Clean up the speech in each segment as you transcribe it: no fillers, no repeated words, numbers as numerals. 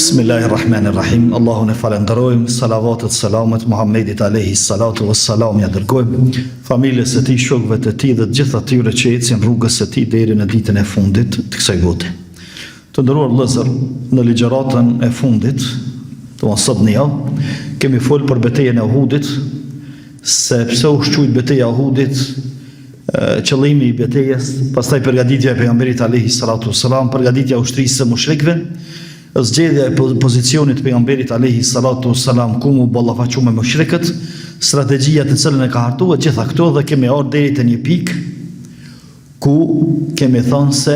Bismillahirrahmanirrahim. Allahun e falenderojmë, salavatet, selamet Muhammedit alayhi salatu wassalam ja dërgojmë familjes së tij, shokëve të tij dhe të gjithë atyre që ecin rrugës së tij deri në ditën e fundit të kësaj bote. Të nderuar vëllezër, në ligjëratën e fundit, domosdoshmë sot në javë, kemi folur për betejën e Uhudit, se pse u shquajt beteja e Uhudit, qëllimi i betejës, pastaj përgatitja e pejgamberit alayhi salatu wassalam, përgatitja e ushtrisë së mushrikëve, zgjedhja e pozicionit pejgamberit alayhi salatu wassalam ku mu ballafaqu me mushrikët, strategjia të cilën e ka hartuar gjitha këto, dhe kemi ardhur deri te një pikë ku kemi thënë se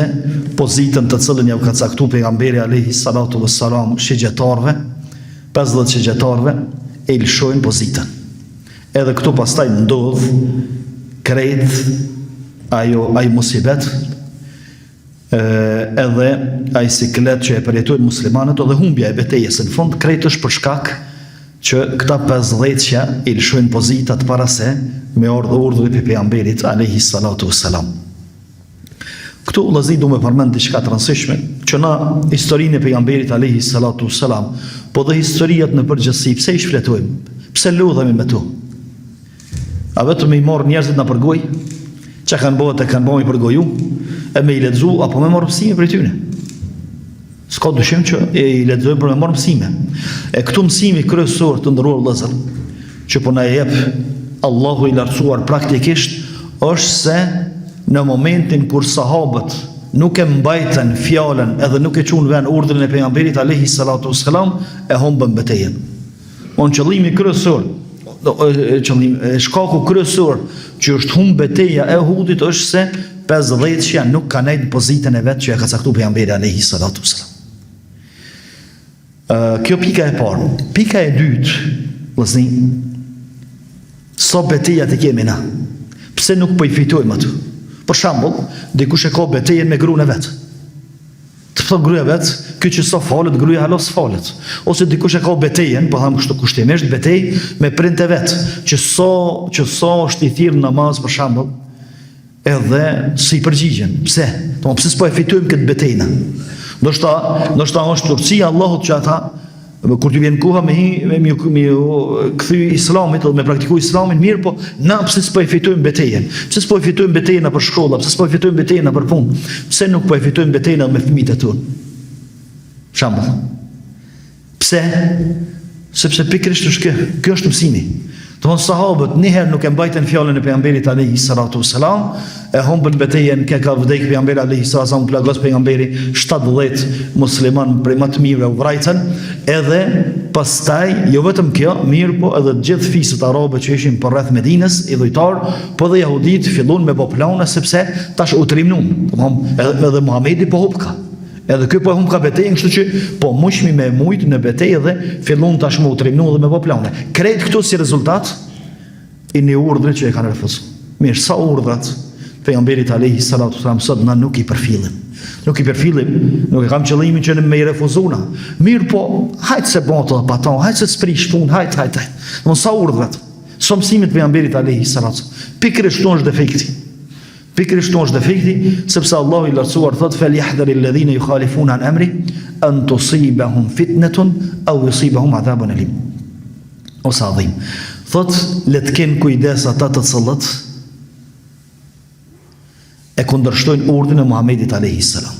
pozitën të cilën ja ka caktuar pejgamberi alayhi salatu wassalam shigjetarëve, 50 shigjetarëve e lëshojnë pozitën. Edhe këtu pastaj ndodh krejt ai musibet, edhe ai siklet që e përjetojnë muslimanët, edhe humbja e betejës në fund krejt është për shkak që këta 50 që i lëshojnë pozitat para se me urdhër e pejgamberit alayhi salatu wassalam. Këtu vëllezër du me përmend diçka të rëndësishme, që na historinë e pejgamberit alayhi salatu wassalam, po dhe historiat në përgjithësi, pse i shfletojmë? Pse lodhemi me to? A vetëm i marr njerëzit na për gojë? Çka kanë bëhet e kanë bënë për goju, e me i lexu apo me marr mësime për tyne. S'ka dyshim që e i lexojmë për me marr mësime. E këtu mësimi kryesor të nderuar vëllezër, që po na jep Allahu i lartësuar praktikisht, është se në momentin kur sahabët nuk e mbajtën fjalën edhe nuk e çuan vën urdhrin e pejgamberit alayhi salatu wassalam, e humbën betejën. Qëllimi kryesor, shkaku kryesor që është humb beteja e Uhudit është se 50 që nuk kanë nejtë në pozitën e vetë që e ka caktuar pejgamberi alayhi salatu wassalam. Kjo pika e parë. Pika e dytë, vëllezër, sa beteja të kemi na, pse nuk po i fitojmë ato? Për shembull, dikush e ka betejën me gruan e vet. Të thotë gruaja vet, ky që sa falet, gruaja halos falet. Ose dikush e ka betejën, po them kështu kushtimisht, betejë me prindë e vet, që sa është i thirrë namaz për shembull, edhe si përgjigjen. Pse? Pse s'po e fitojmë këtë betejë? Ndoshta është turcia Allahut që ata, kur t'ju vjen koha me kthy islamit dhe me praktiku islamin, mirë, po na pse s'po e fitojmë betejën? Pse s'po e fitojmë betejën për shkolla? Pse s'po e fitojmë betejën për punë? Pse nuk po e fitojmë betejën me fëmijët e tonë? Shembull. Pse? Sepse pikërisht është kjo është mësimi. Domthonë sahabët njëherë nuk e mbajtën fjalën e pejgamberit alayhi salatu wassalam, e humbën betejën, ka vdekë pejgamberi alayhi salatu wassalam, plagos pejgamberi 70 musliman prej më të mirëve u vrajtën, edhe pastaj jo vetëm kjo, mirë, po edhe të gjithë fisët arabe që ishin përreth Medinës, idhujtar, po dhe jahudit fillon me bë plane sepse tash u trimnuan. Domthonë edhe Muhamedi po hupka. Edhe ky po humb ka betejën, kështu që po mushmi me mujt në betejë dhe fillon tashmë u trimnu dhe me bë plane. Krejt këtu si rezultat i një urdhri që e kanë refuzuar. Mirë, sa urdhrat pejgamberit alayhi salatu wasalam sot na nuk i përfillim. Nuk e kam qëllimin që me i refuzuna. Mirë, po hajtë se boto pa ta, hajtë se sprish punë, hajtë. Domthonë sa urdhrat, sa mësimit pejgamberit alayhi salatu wasalam. Pikërisht është defekti. Sepse Allahu i lartësuar thot falyahdharil ladhina yukhalifuna an amri an tusibahum fitnatun aw yusibahum adhabun alim. Ose adhim. Thot le të kenë kujdes ata të cilët e kundërshtojnë urdhrin e Muhamedit alayhi salam.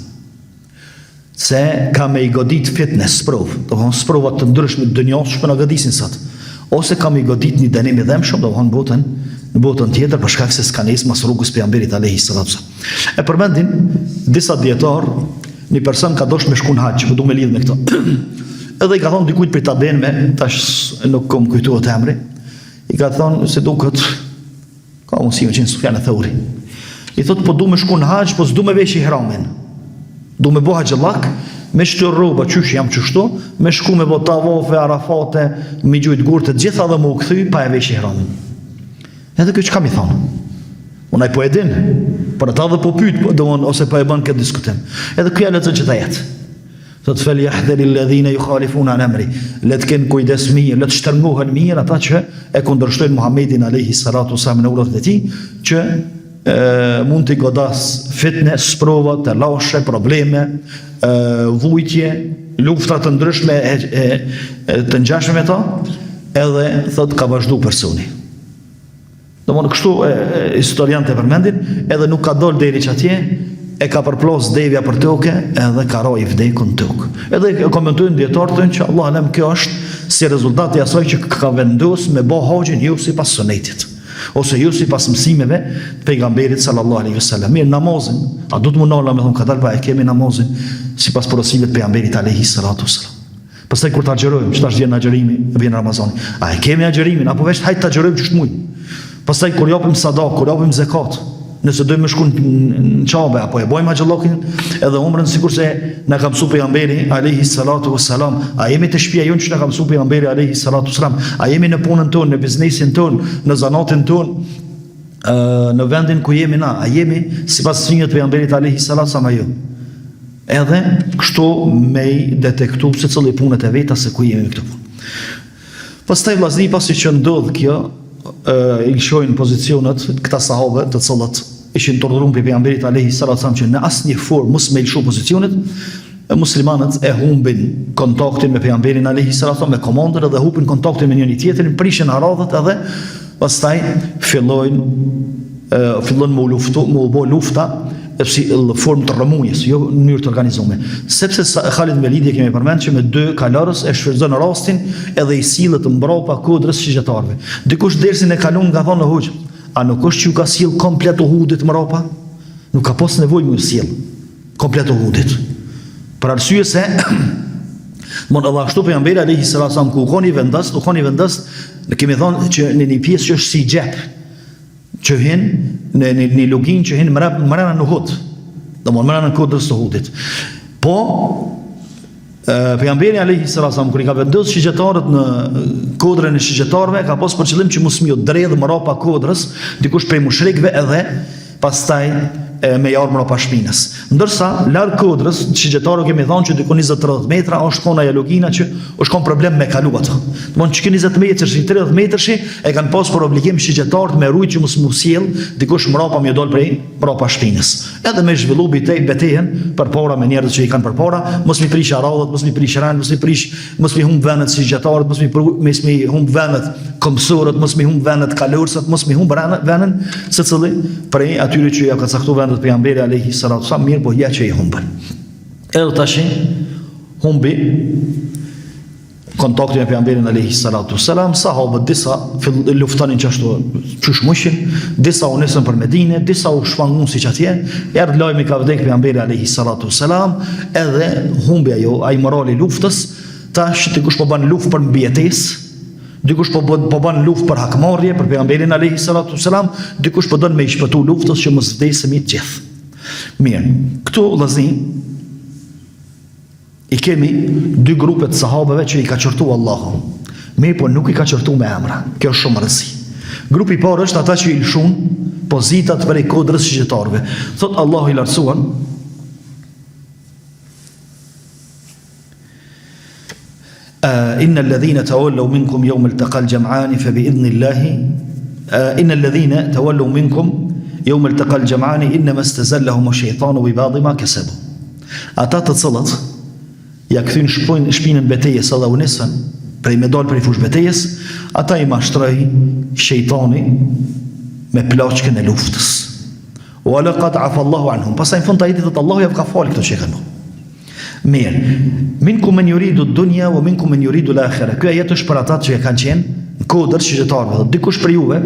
Se ka me i godit fitnes, sprov. Domthonë sprova të ndryshme të dunjos që na godisin sot. Ose ka me i godit një dënim i dhëmshëm, domthonë në botën tjetër, për shkak se s'ka nisë mas rrugës pejgamberit alayhi salatu wasalam. E përmendin disa dietar, një person ka dosh me shku në haxh, po du me lidh me këto. Edhe i ka thonë dikujt për tabenme, tash nuk kom kujtohet emri, i ka thonë se duket ka mësime që në Sufjan e Thauri. I thotë po du me shku në haxh, po s'du me vesh ihramin. Du me bo haxhallak, me shtyr rroba qysh jam qështu, me shku me bo tavofe, arafate, me gjujt gurtë, gjitha dhe më u kthy pa e vesh ihramin. Edhe kjo që kam i thonë? Unë ai po e din, për ata dhe po pyet, ose po e bën këtë diskutim. Edhe kjo lexon që ta jetë. Thot falyahdharil ladhina yukhalifuna an amri, le të kenë kujdes mirë, le të shtrëngohen mirë ata që e kundërshtojnë Muhamedit alayhi salatu wasalam në urdhrat e tij, që mund t'i godas fitne, sprova, të lashe, probleme, vujtje, luftra të ndryshme të ngjashme me to, edhe thot ka vazhdu personi. Domthonë kështu historianët e përmendin, edhe nuk ka dol deri çatje, e ka përplos devja për tokë, edhe ka roi vdekun tokë. Edhe komentojnë dietarët që Allah alem kjo është si rezultati i asaj që ka vendosur me bë haxhin ju sipas sunetit, ose ju sipas mësimeve të pejgamberit sallallahu alaihi wasallam. Mirë, namazin, a do të mundolla me thon ka dalë pa e kemi namazin sipas porosive të pejgamberit alaihi salatu wasallam. Pastaj kur ta xherojmë, çfarë vjen agjërimi, vjen Ramazani. A e kemi agjërimin apo vetë hajt ta xherojmë çështë muj. Pastaj kur japim sadak, kur japim zakat, nëse dojmë shku në Qabe apo e bojmë haxhallokin edhe umrën sikurse na ka mësuar pejgamberi alayhi salatu wassalam, a jemi të shtëpia jonë që na ka mësuar pejgamberi alayhi salatu wassalam, a jemi në punën tonë, në biznesin tonë, në zanatin tonë, në vendin ku jemi na, a jemi sipas sinjit të pejgamberit alayhi salatu wassalam ajo. Edhe kështu me detektu se cili punët e veta se ku jemi në këtë punë. Pastaj vllazni pasi që ndodh kjo, i lëshojnë pozicionet këta sahabe të cilët ishin të urdhëruar për pejgamberit alayhi salatu wasallam që në asnjë formë mos me lëshu pozicionet, muslimanët e humbin kontaktin me pejgamberin alayhi salatu wasallam, me komandën, dhe humbin kontaktin me njëri tjetrin, prishin haradhat, edhe pastaj fillon me u bë lufta si në formë të rëmujës, jo në mënyrë të organizuar. Sepse Khalid ibn Velidi kemi përmend që me 2 kalarës e shfrytëzon rastin edhe i sillet mbrapa kodrës shigjetarëve. Dikush dersin e kalon nga thonë hoxh, a nuk është që ju ka sill komplet Uhudit mbrapa? Nuk ka pas nevojë më sill komplet Uhudit. Për arsye se mund Allah ashtu pejgamberi alayhi salatu wasallam ku u koni vendas, ne kemi thonë që në një pjesë që është si xhep, që hin në një login që hin mërana në Uhud, mërana në kodrës të Uhudit. Po, pejgamberi alayhi salatu wasallam kur i ka vendosur shigjetarët në kodrën e shigjetarëve, ka pas për qëllim që mos më dredh mrapa kodrës dikush prej mushrikëve, edhe pastaj me jarë mrapa shpinës. Ndërsa larg kodrës shigjetarët kemi thonë që diku 20-30 metra është kona e logina që është kon problem me kalu atë. Domthonë që 20 metrësh, 30 metrësh e kanë pas për obligim shigjetarët me rujt që mos mu sjell dikush mrapa më dol prej mrapa shpinës. Edhe me zhvillu betejën përpara me njerëzit që i kanë përpara, mos mi prish arradhat, mos mi prish ran, mos mi humb vendet shigjetarët, mos mi humb vendet komsorët, mos mi humb vendet kalorsat, mos mi humb venden secili prej atyre që ja ka caktuar vendet pejgamberi alayhi salatu wasallam, mirë po ja që i humbën. Edhe tash humbi kontakti me pejgamberin alayhi salatu wasallam, sahabët disa luftonin çashtu çush mushin, disa u nisën për Medinë, disa u shpangun siç atje, erdhi lajmi ka vdek pejgamberi alayhi salatu wasallam, edhe humbi ajo, ai morali luftës, tash dikush po bën luftë për mbijetesë, dikush po bën luftë për hakmarrje për pejgamberin alayhi salatu wasalam, dikush po don me i shpëtu luftës që mos vdesemi të gjithë. Mirë, këtu vllazni i kemi 2 grupe të sahabeve që i ka qortuar Allahu. Mirë, po nuk i ka qortuar me emra. Kjo është shumë rëndësi. Grupi i parë është ata që i lëshun pozitat prej kodrës shigjetarëve. Thot Allahu i lartësuar: إن الذين تولوا منكم يوم التقى الجمعان فبإذن الله إن الذين تولوا منكم يوم التقى الجمعان إنما استزلهم الشيطان ببعض ما كسبوا. Ata të cilët ja kthyn shpinën betejës edhe u nisën prej me dal prej fush betejës, ata i mashtroi shejtani me plaçkën e luftës. Wa laqad afa Allahu anhum. Pastaj në fund të ajetit thotë Allahu ja ka fal këto që kanë. Mirë, minkum men yuridu ad-dunya wa minkum men yuridu al-akhirah. Ky ajet është për ata që kanë qenë në kodër shigjetarëve. Dikush për juve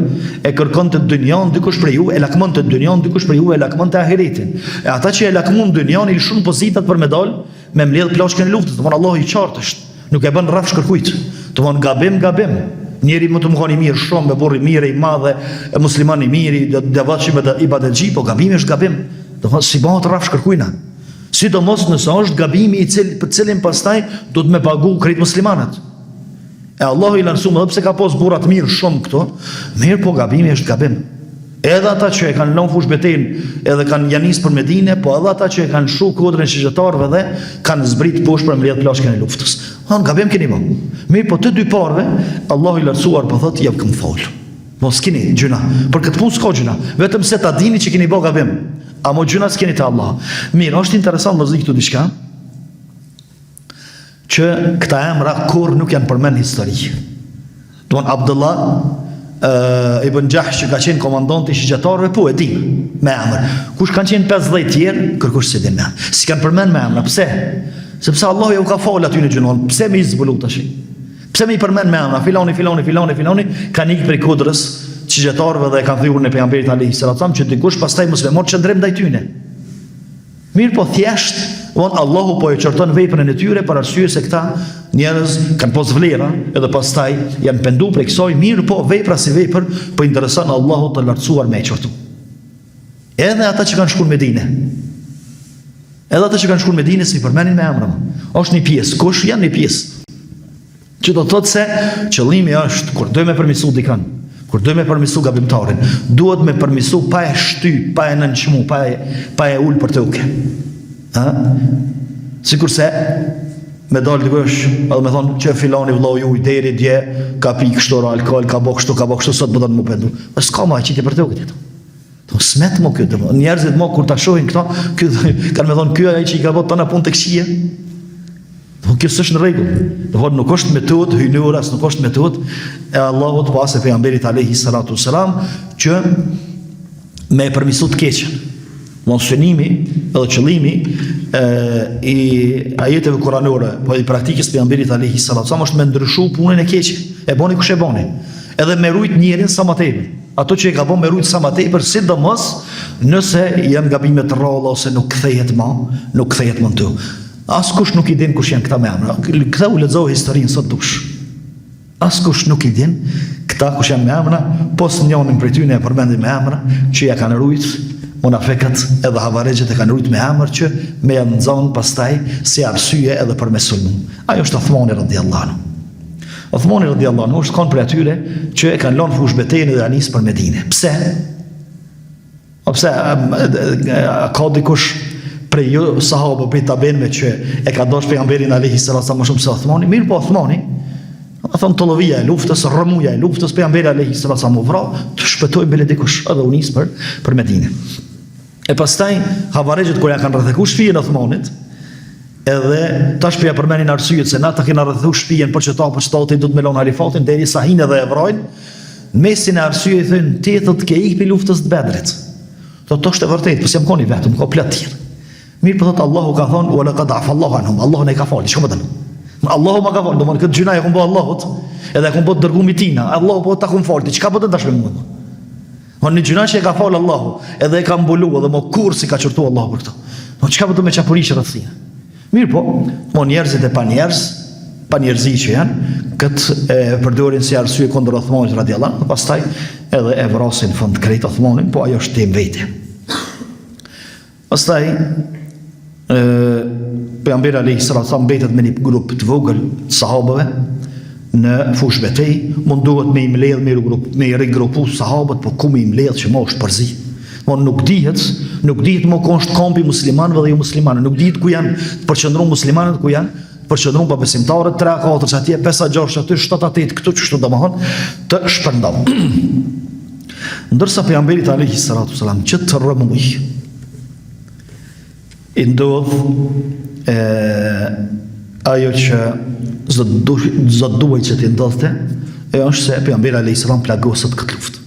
e kërkon të dynjan, dikush për juve e lakmon të dynjan, dikush për juve e lakmon të ahiretin. E ata që e lakmon dynjan i lëshun pozitat për me dal me mbledh plaçkën e luftës. Domthon Allahu i qartë është, nuk e bën rrafsh kërkujt. Domthon gabim. Njeri më të më kanë i mirë shumë, me burri mirë i madhe, musliman i mirë, devatshëm i ibadetxhi, po gabimi është gabim. Domthon si bëhet rrafsh kërkujna. Sidomos nëse është gabimi për cilin pastaj do të me pagu krejt muslimanët. E Allahu i lanësuar edhe pse ka pas burra të mirë shumë këto, mirë po gabimi është gabim. Edhe ata që e kanë lënë fush betejën edhe kanë janis për Medinë, po edhe ata që e kanë shu kodrën shigjetarëve dhe kanë zbrit poshtë për mbledh plaçkën e luftës. Gabim keni bë. Mirë po të dy parëve Allahu i lartësuar po thotë jep këm fol. Mos keni gjuna. Për këtë punë s'ka gjuna, vetëm se ta dini që keni bë gabim. A mo gjuna s'keni të Allah. Mirë, është interesant më zikë të dishka. që këta emra kur nuk janë përmend histori. Don Abdullah ibn Jahsh që ka qenë komandant i shigjetarëve, po e di me emër. Kush kanë qenë 50 tjerë, kërkush se din me emër. Si kanë përmend me emra, pse? Sepse Allahu ja u ka falë aty në gjunon. Pse me izbulu tash? Pse me i përmend me emra? Filoni kanë ikë prej kodrës shigjetarëve dhe kanë thyrë në pejgamberit alayhis salam që dikush pastaj mos me marr çndrim ndaj tyre. Mirë po thjesht, Allahu po e qorton veprën e tyre për arsye se këta njerëz kanë pas vlera, edhe pastaj janë pendu prej kësaj. Mirë po vepra si vepër, po intereson Allahu të lartësuar me qortu. Edhe ata që kanë shkuar në Medinë. Edhe ata që kanë shkuar në Medinë si përmendin me emra. Është një pjesë, kush janë një pjesë. Që do të thotë se qëllimi është kur do me përmirësu dikën, kur do me përmirësu gabimtarin, duhet me përmirësu pa e shty, pa e nënçmu, pa e ul për të uke. Sikurse me dalë dikush, edhe me thonë që filani vllau ju deri dje ka pi kështu alkool, ka bëu kështu sot më don më pendu. S'ka më aqitje për të uke këtu. To smet më këtu. Njerëzit më kur ta shohin këto, kanë me thonë ky ai që i ka vot tona punë tek shije. Po kjo s'është në rregull. Do thotë nuk është metodë hynore, as nuk është metodë e Allahut pas e pejgamberit alayhis salatu wassalam që me përmirësu të keqen. Mosënimi edhe qëllimi i ajeteve kuranore, po i praktikës pejgamberit alayhis salatu wassalam është me ndryshu punën e keqe. E boni kush e boni. Edhe me rujt njërin sa më tepër. Ato që e ka bën me rujt sa më tepër, sidomos nëse janë gabime të rralla ose nuk kthehet më në ty. Askush nuk i din kush janë këta me emra. Këta u lexoj historinë sot dush. Askush nuk i din këta kush janë me emra, pos njonin prej tyre e përmendin me emra që ja kanë rujt munafiqët edhe havarexhet e kanë rujt me emër që me janë nxon pastaj si arsye edhe për mesulm. Ajo është Uthmani radhiyallahu anhu. Uthmani radhiyallahu anhu është kon për atyre që e kanë lënë fush betejën dhe anis për Medinë. Pse? Pse ka dikush prej jo sahabë prej tabenëve që e ka dashur pejgamberin alayhis salam më shumë se Uthmani? Mirë po Uthmani, a thon tollovia e luftës, rrëmuja e luftës, pejgamberi alayhis salam u vra të shpëtojë bele dikush edhe u nis për Medinë. E pastaj havarexhet kur ja kanë rrethekuar shtëpinë Uthmanit, edhe tash po ja përmendin arsyet se nata kena rrethekuar shtëpinë për çetati do të melon halifatin derisa hinë dhe e vrojnë. Mesin e arsyet i thënë ti thotë ke ikë për luftës të Bedrit. Thotë është e vërtetë, po s'jam koni vetëm, ka plot tjerë. Mirë po thotë Allahu ka thonë wa laqad afa Allahu anhum. Allahu ne ka falë, çka më thënë? Allahu ma ka falë, do të thonë këtë gjëna e ka bëu Allahut, edhe ka bëu dërgumi tina. Allahu po ta ka falë, çka po të dash me mua? Në gjëna që e ka falë Allahu, edhe e ka mbulu edhe më kursi ka çortu Allahu për këtë. Po çka po të më çapurish rreth tij? Mirë po, njerëzit e pa njerëzi që janë, këtë e përdorin si arsye kundër Uthmanit radhiyallahu anhu, pastaj edhe e vrasin fund krejt Uthmanin, po ajo është temë vetë. Pastaj pejgamberi alayhis salam mbetet me një grup të vogël të sahabëve në fushë betej, munduhet me i mbledh me i rigrupu sahabët, po ku me i mbledh që më është përzi. Nuk dihet më ku është kampi muslimanëve dhe jo muslimanë, nuk dihet ku janë përqendruar muslimanët, ku janë përqendruar pa besimtarët, 3-4 atje, 5-6 aty, 7-8 këtu, çështu domethën të shpërndam. Ndërsa pejgamberi alayhis salam që të rrëmuj i ndodh ajo që zot duaj që t'i ndodhte, është se pejgamberi alayhis salam plagosët këtë luftë.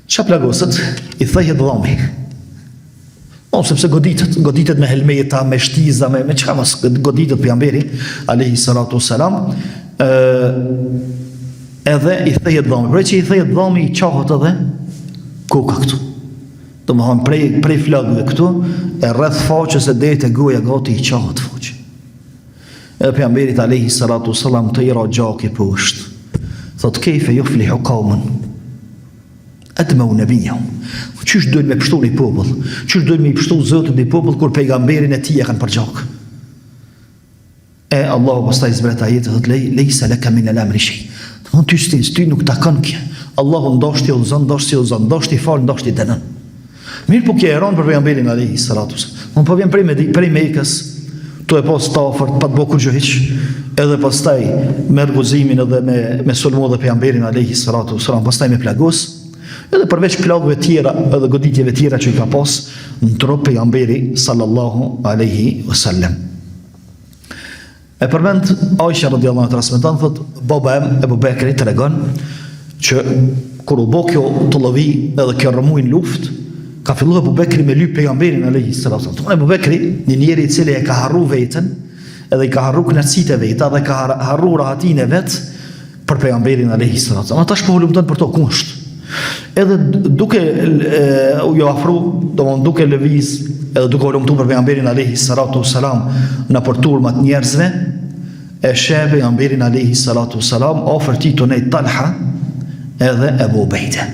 Qa plagosët? I thëhet dhami. Sepse goditet me helmeta, me shtiza, me qka mas goditet pejgamberi alayhis salam, edhe i thëhet dhami. Prej që i thëhet dhami, i qahët edhe koka këtu. Do më thonë prej flagëve këtu, e rreth faqës e deri te goja gati i qahët faqë. Edhe pejgamberit alayhis salam të i ra gjaki poshtë. Thot kejfe juflihu qaumun admau nabiyahum. Qysh duhet me pështu një popull? Qysh duhet me i pështu Zotin një popull kur pejgamberin e tij e kanë për gjak? E Allahu pastaj zbret ajetin thot leysa laka min al-amri shay. Don ty nuk takon kjo. Allahu ndoshti udhzon, ndoshti fal, ndoshti dënon. Mirë po kjo e ron për pejgamberin alayhis salam. Po vjen prej Mekës, tu e pas stafërt, pa të bëkur gjë hiç, edhe pastaj me rguzimin edhe me sulmu dhe pejgamberin alayhis salam, pastaj me plagos, edhe përveç plagëve tjera, edhe goditjeve tjera që i ka pas në trup pejgamberi sallallahu alaihi wasallam. E përmend Aisha radhiyallahu anha transmeton, thot baba em Ebu Bekri tregon që kur u bë kjo të llovi edhe kjo rëmuj në luftë, ka filluar Ebu Bekri me lyp pejgamberin alayhis salam. Ebu Bekri, një njeri i cili e ka harru veten, edhe i ka harru kënaqësitë e veta dhe ka harru rahatinë e vet për pejgamberin alayhis salam. Ata shpo lufton për to kusht. Edhe duke u afru, domthon duke lëviz, edhe duke u lumtur për pejgamberin alayhis salam në për turmat njerëzve, e sheh pejgamberin alayhis salam ofër titullin Talha edhe Ebu Ubejde.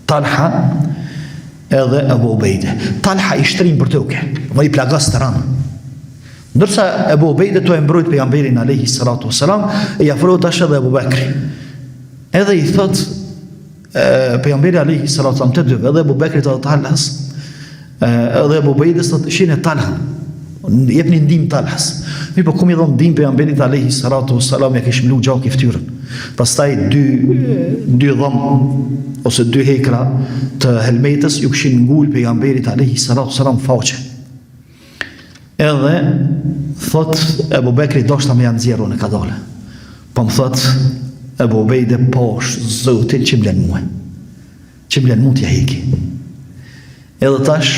Talha edhe Ebu Ubejde. Talha i shtrim për toke, dhe i plagas të ranë. Ndërsa Ebu Ubejde të e mbrojt pejgamberin alayhis salam, i afrohet tash edhe Ebu Bekri. Edhe i thot pejgamberi alayhis salam të dyve, edhe Ebu Bekri të Talhas, edhe Ebu Ubejdes të shine Talha, jepni ndim Talhas. Mirë, po kum i dhon ndim pejgamberit alayhis salam, ja kish mlu gjak i ftyrën. Pastaj dy dhom ose dy hekra të helmetës ju kishin ngul pejgamberit alayhis salam faqe. Edhe thot Ebu Bekri doshta me janë nxjerrur në kadale. Po më thot Ebu Ubejde, posh zotin që mblen mua. Që mblen mua t'ja heki. Edhe tash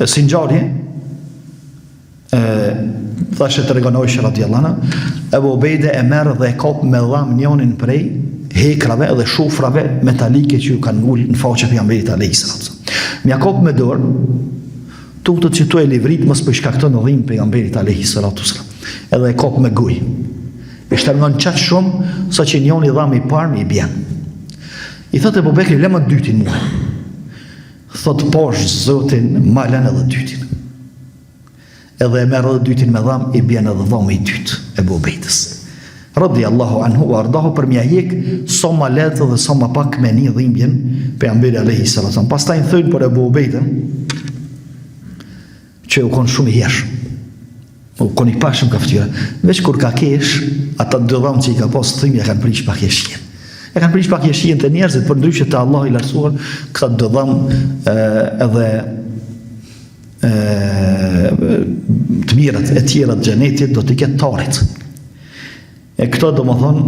si ngjarje thash e tregon Aisha radhiyallahu anha, Ebu Ubejde e merr dhe e kap me dham njonin prej hekrave dhe shufrave metalike që ju kanë ngul në faqe pejgamberit alayhis salam. Mja kap me dorë, tutët që tu e livrit mos po i shkakton dhimbje pejgamberit alayhis salam. Edhe e kap me gojë. E shtarnon qatë shumë, sa që njoni dham i parë i bjen. I thot Ebu Bekri, le më dytin mua. Thot posh zotin, ma len edhe dytin. Edhe e merë edhe dytin me dham, i bjen edhe dham i dyt, Ebu Ubejdes. Radhiyallahu anhu ardahu, për mja hek, sa ma letë dhe sa ma pak me një dhimbjen pejgamberi alayhis salam. Pastaj në thëjnë për Ebu Ubejden, që u konë shumë i hershëm. U konë i pashëm ka ftyra. Veç kur ka kesh, ata dy dhamë që i ka pas të thimbje, e kanë prish pak jeshien. E kanë prish pak jeshien të njerëzit, për ndryshe të Allah i lartësuar, këta dy dhamë edhe të mirët e tjera të xhenetit do të ketë tarit. E këto do më thonë,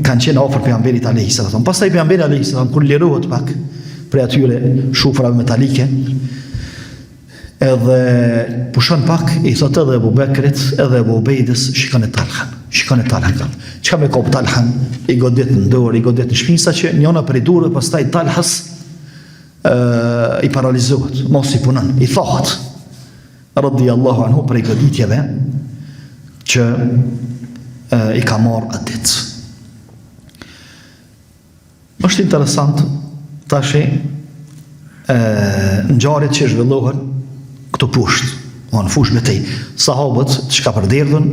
kanë qenë ofër pejgamberit alayhis salam. Pastaj pejgamberi alayhis salam, kur lirohet pak prej atyre shufrave metalike, edhe pushon pak, i thot edhe Ebu Bekrit, edhe Ebu Ubejdes, shikon e Talhan. Çka me kop Talhan, i godet në dorë, i godet në shpinë, sa që njona për i durë, pastaj Talhas i paralizohet, mos i punon, i thohet, radhiyallahu anhu, për i goditjeve që i ka marrë atë ditë. Është interesant, tashi, ngjarjet që zhvillohen këtu poshtë, në fush betej, sahabët që ka përderdhën,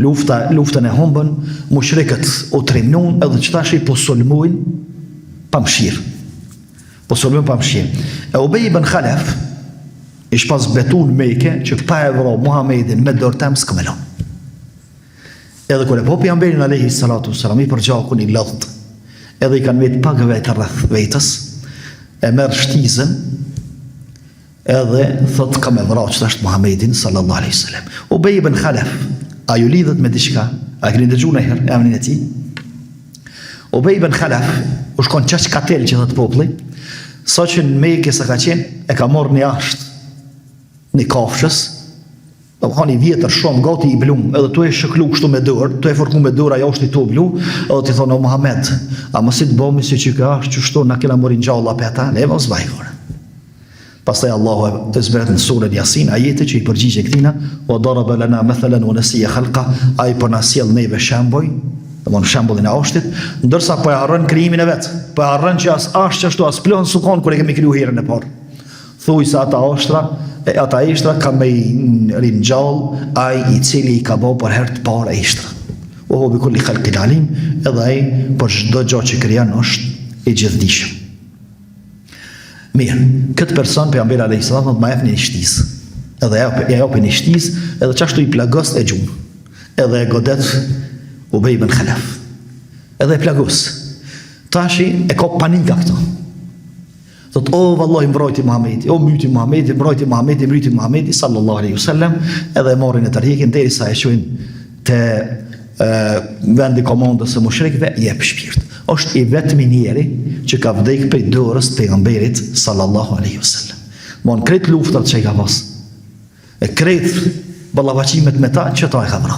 luftën e humbën, mushrikët u trimnun, edhe që tashi po sulmojnë pa mshirë. E Ubej ibn Khalaf ish pas betu në Mekë që pa e vro Muhammedin me dortem s'kamelon. Edhe kur e po pejgamberin alayhis salam i për gjakun i lodht, edhe i kanë vetë pak vetë rreth vetës, e merr shtizën, edhe thot ka me vraq që është Muhammedin sallallahu alaihi wasallam. Ubej ibn Khalaf, a ju lidhet me diçka? A keni dëgjuar ndonjëherë emrin e tij? Ubej ibn Khalaf u shkon çaq katel që thot populli, sa që në Mekë sa ka qenë, e ka marrë një ashtë, një kafshës, do më kanë i vjetër shumë, gati i blum, edhe tu e shëklu kështu me dorë, tu e forku me dorë, ajo është i tu blu, edhe ti thonë, o Muhammed, a mësit bëmi si që ka ashtë, që shtu në kena morin gjalla për ta, ne mos bajkore. Pastaj Allahu e zbret në surën Yasin, ajete që i përgjigje këtina, o daraba lana mathalan wa nasiya khalqa, a i për nasjel neve shemboj, dhe më në shembullin e ashtit, ndërsa po e harrën krijimin e vetë, po e harrën që as ashtë që ashtu as plon sukon kër e kemi kriju herën e parë. Thuj se ata ishtra ka me i rinë gjallë, ai i cili i ka bo për herë të parë e ishtra. O hobi kulli khalqin alim, edhe ai për çdo gjë që krijon është i gjithdijshëm. Mirë, këtë person pejgamberi alayhis salam ma jep një shtizë. Edhe ja jopi një shtizë, edhe çashtu i plagos e gjumë. Edhe e godet Ubej ibn Khalaf. Edhe e plagos. Tashi e ka panika këto. Thot, o vallahi mbrojti Muhamedi, o mbrojti Muhamedi, mbrojti Muhamedi sallallahu alaihi wasallam, edhe e marrin e tërheqin derisa e shohin te vendi komandës së mushrikëve, jep shpirt. Është i vetmi njeri që ka vdekë prej dorës të pejgamberit sallallahu alaihi wasallam. Mon krejt luftat që i ka pas, e krejt ballavaqimet me ta që ta e ka vra.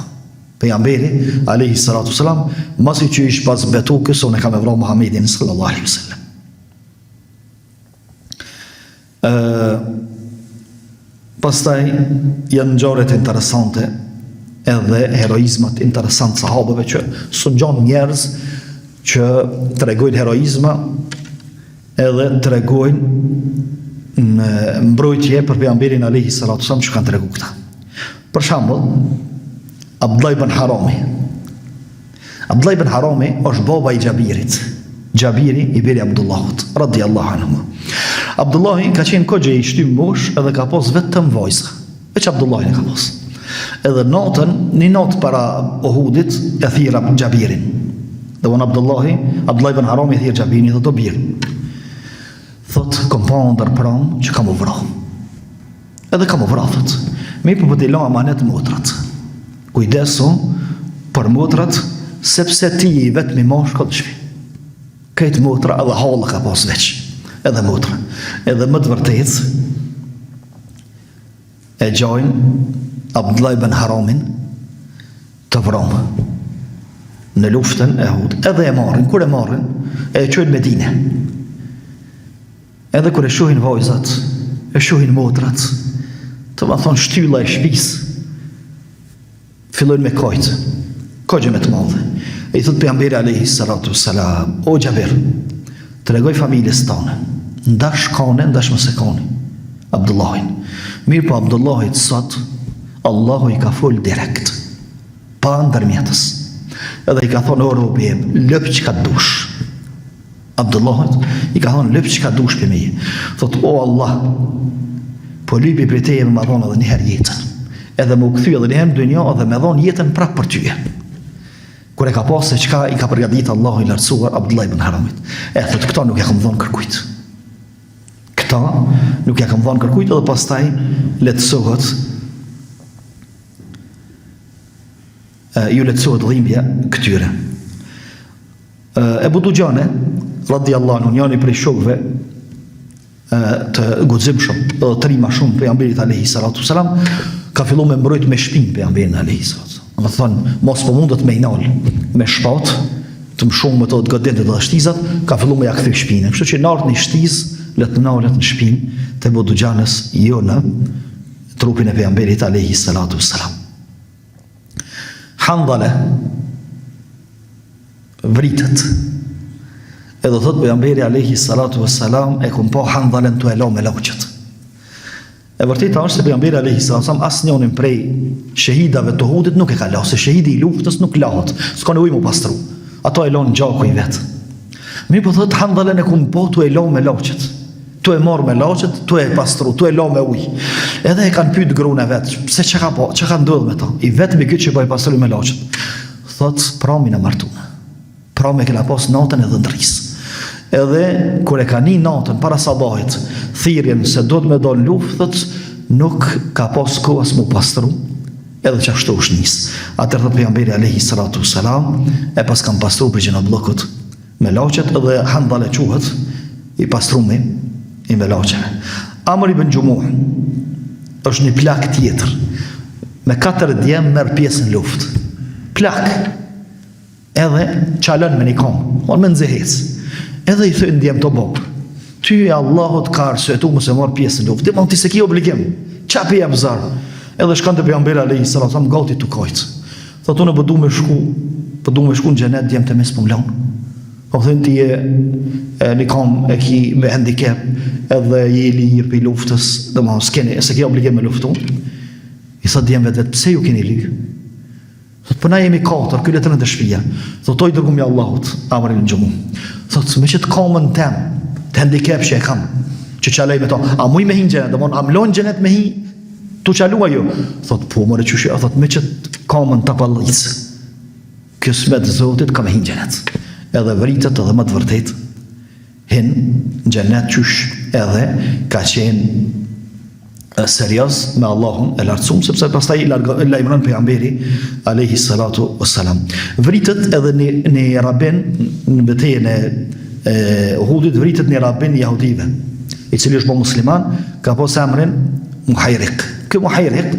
Pejgamberi alaihi salatu wasalam, masi që ish pas betukës, unë e kam e vra Muhammedin sallallahu alaihi wasallam. Pastaj janë ngjarjet interesante edhe heroizmat interesant sahabëve që su ngjan njerëz që tregojnë heroizma edhe tregojnë në mbrojtje për pejgamberin alayhi salatu wasallam që kanë tregu këta. Për shembull, Abdullah ibn Harami. Abdullah ibn Harami është baba i Gjabirit. Gjabiri i biri Abdullahut, radiallahu anhu. Abdullahi ka qenë kogje i shtym mosh edhe ka pos vetëm vajza. Veç Abdullahin e ka pos. Edhe natën, një natë para Uhudit, e thira Gjabirin. Dhe unë Abdullah ibn Harami e thirë Gjabirin dhe do birë. Thot, kom pa ndër pram që kam u vra. Edhe kam u vra, thot. Mi për t'i la amanet motrat. Kujdesu për motrat, sepse ti i vetëmi mosh këtë shpi. Këtë motra edhe halë ka pas veç. Edhe motra. Edhe më të vërtet, e gjojnë Abdullah ibn Haramin të vromë në luftën e Uhud. Edhe e marrin, kur e marrin, e qojnë Medine. Edhe kur e shohin vajzat, e shohin motrat, të ma thonë shtylla e shpis, fillojnë me kajtë, kogje me të madhe. E i thot pejgamberi alayhi salatu wassalam, o Gjabir, të regoj familjes tonë, ndash kane, ndash mëse kane, Abdullahin. Mirë po Abdullahit sot, Allahu i ka full direkt, pa ndërmjetës. Edhe i ka thonë, o robim, lëp që ka dush. Abdullahit i ka thonë, lëp që ka dush për me. Thot, o Allah, po lypi për teje me dhonë edhe njëherë jetën. Edhe më u këthy edhe njëherë në dynja edhe me dhonë jetën prapë për tyje. Kur e ka pas se qka i ka përgatit Allahu i lartësuar Abdullah ibn Haramit. E thot, këta nuk ja kam dhonë kërkujt. Këta nuk ja kam dhonë kërkujt, edhe pastaj letësohet, ju letësohet dhimbja këtyre. Ebu Dujane, radiallahu anhu, njani prej shokve të guximshëm, edhe të rima shumë pejgamberit alayhi salatu wasalam, ka fillu me mbrojt me shpinë pejgamberin alayhi salatu wasalam. Më thonë, mos po mundet me i nalë me shpat, të më shumë me të godendet dhe shtizat, ka fillu me ja këthy shpinë. Kështu që nartë një shtiz, letë nalet në shpinë, të Ebu Dujanës jo në trupin e pejgamberit alayhi salatu wassalam. Handale vritet. Edhe thot pejgamberi alayhi salatu wassalam, e kum po Handalen të elo me lauqet. E vërteta është se pejgamberi alayhi salatu wassalam asnjënin prej shahidave të Uhudit nuk e ka lahë, se shahidi i luftës nuk lahet, s'ka nevojë mu pastru. Ato e lanë gjaku i vet. Mirë po thot Handalen e kum po tu e lo me lauqet. Tu e marr me lauqet, tu e pastru, tu e lo me ujë. Edhe e kanë pyet gruan e vet, pse çka ka po, çka ka ndodhur me ta? I vetmi këtë që po e pastroi me lauqet. Thot pramin e martuar. Pramin e kena pas natën e dhëndrisë. Edhe kur e ka një natën para sabahit thirrjen se do të me dal luftët, nuk ka pas kohë as mu pastru, edhe që ashtu është nis. Atëherë thot pejgamberi alayhi salatu wassalam, e pas kam pastru për gjëna bllokut me lauqet, edhe Handale quhet i pastrumi i me lauqeve. Amr ibn Jumuh është një plak tjetër, me 4 djemë merr pjesë në luftë. Plak, edhe çalën me një kom, on me nxehec. Edhe i thënë djemë të bobë, ty e Allahot ka arsyetu mëse marr pjesë në luftë, dhe mund t'i se ki obligim, qa për jam zarë. Edhe shkante pejgamberi alayhi salatu wasallam gati të kajtë. Thot unë po du me shku në xhenet djemë të mes pëmlon. Po thënë ti e një kam e ki me handicap, edhe je i lirë për luftës, dhe ma s'keni, se ki obligim me luftu. I thot djemë vetë, pse ju keni lirë? Thot, për na jemi 4, këlle të në të shpija. Thot, oj dërgum ja Allahut, Amr ibn Jumuh. Thot, me që të kamën tem, të handicap që e kam, që qalej me to, a muj me hi në gjenet, dhe mon, a mlon gjenet me hi, tu qalua jo. Thot, po, mëre që shia, thot, me që të kamën të pallicë, kësë me të zotit, ka me hi në gjenet. Edhe vritet, edhe më të vërtet, hin në gjenet qysh, edhe ka qenë serioz me Allahun e lartësuar, sepse pastaj lajmëron pejgamberi alayhi salatu wassalam. Vritet edhe në rabin në betejën e Uhudit, vritet një rabin jahudive, i cili është musliman, ka pas emrin Muhajrik. Ky Muhajrik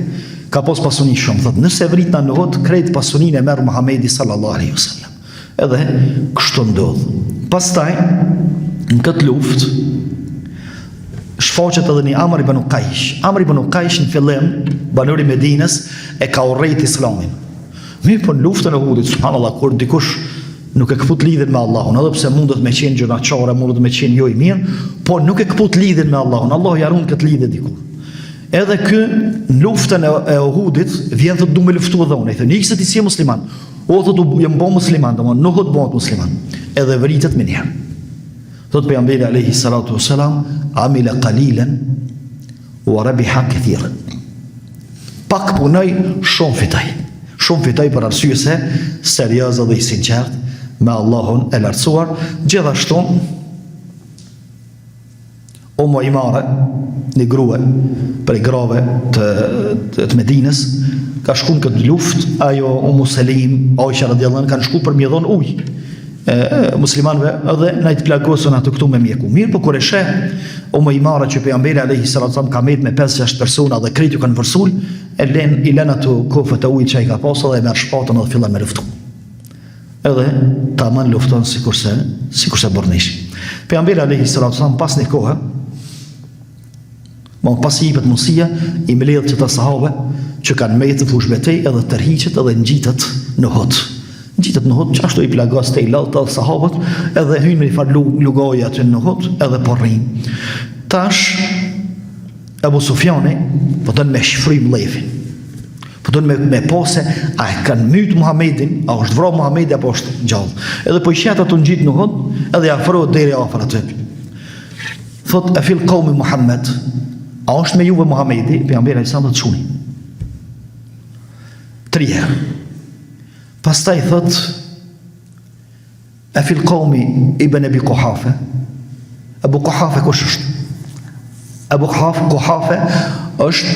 ka pas pasuni shumë, thotë, nëse vrit në Uhud, krejt pasuninë e merr Muhamedi sallallahu alaihi wasallam. Edhe kështu ndodh. Pastaj në këtë luftë shfaqet edhe një Amr ibn Uqajsh. Amr ibn Uqajsh në fillim, banori Medinës, e ka urrejt Islamin. Mirë, po në luftën e Uhudit, subhanallahu, kur dikush nuk e kaput lidhjen me Allahun, edhe pse mundet me qenë gjënaqare, mundet me qenë jo i mirë, po nuk e kaput lidhjen me Allahun. Allahu ja ruan këtë lidhje diku. Edhe ky në luftën e Uhudit vjen thotë du me luftu edhe unë. I thënë, "Ikse ti si je musliman." O thotë, "Jam bo musliman, domon nuk do të bëhet musliman." Edhe vritet me një. Thotë pejgamberi alayhi salatu wassalam, "Amila qalilan wa rabiha kathiran." Pak punoj, shumë fitoj. Shumë fitoj për arsye se serioz dhe i sinqert me Allahun e lartësuar. Gjithashtu Umu Imare, një grua për i grave të Medinës, ka shku në këtë luft, ajo Umu Selim, Aisha radiallahu anha, kanë shku për mje dhon ujë muslimanëve edhe në të plagosën atë këtu me mjeku. Mirë, po kur e sheh Umu Imare që pejgamberi alayhi salatu wasallam ka met me 5-6 persona dhe krejt ju kanë vërsul, i lën ato kofët e ujit që ai ka pasur dhe e merr shpatën dhe fillon me luftu. Edhe tamam lufton sikurse bornish. Pejgamberi alayhi salatu wasallam pas një kohë, pas i jepet mundësia, i mbledh që të sahabe që kanë me të fush betej edhe tërhiqet edhe ngjitet në Uhud. Ngjitet në Uhud, që ashtu i plagos të i laltë të sahabët, edhe hynë me i farë lugoja aty në Uhud, edhe po rrinë. Tash, Ebu Sufjani, po dënë me shfrym lefin. Po dënë me pose, a e kanë mytë Muhammedin, a është vro Muhammedi, apo është gjallë. Edhe po i shetë atë në gjitë në Uhud, edhe afrohet deri afër aty. Thot, e fil qaumi Muhammed, a është me juve Muhammedi, pejgamberi alayhi salatu wasallam të shuni. 3 herë. Pastaj thot, e fil qaumi ibn Abi Quhafa. Abu Quhafa kush është? Abu Quhafa është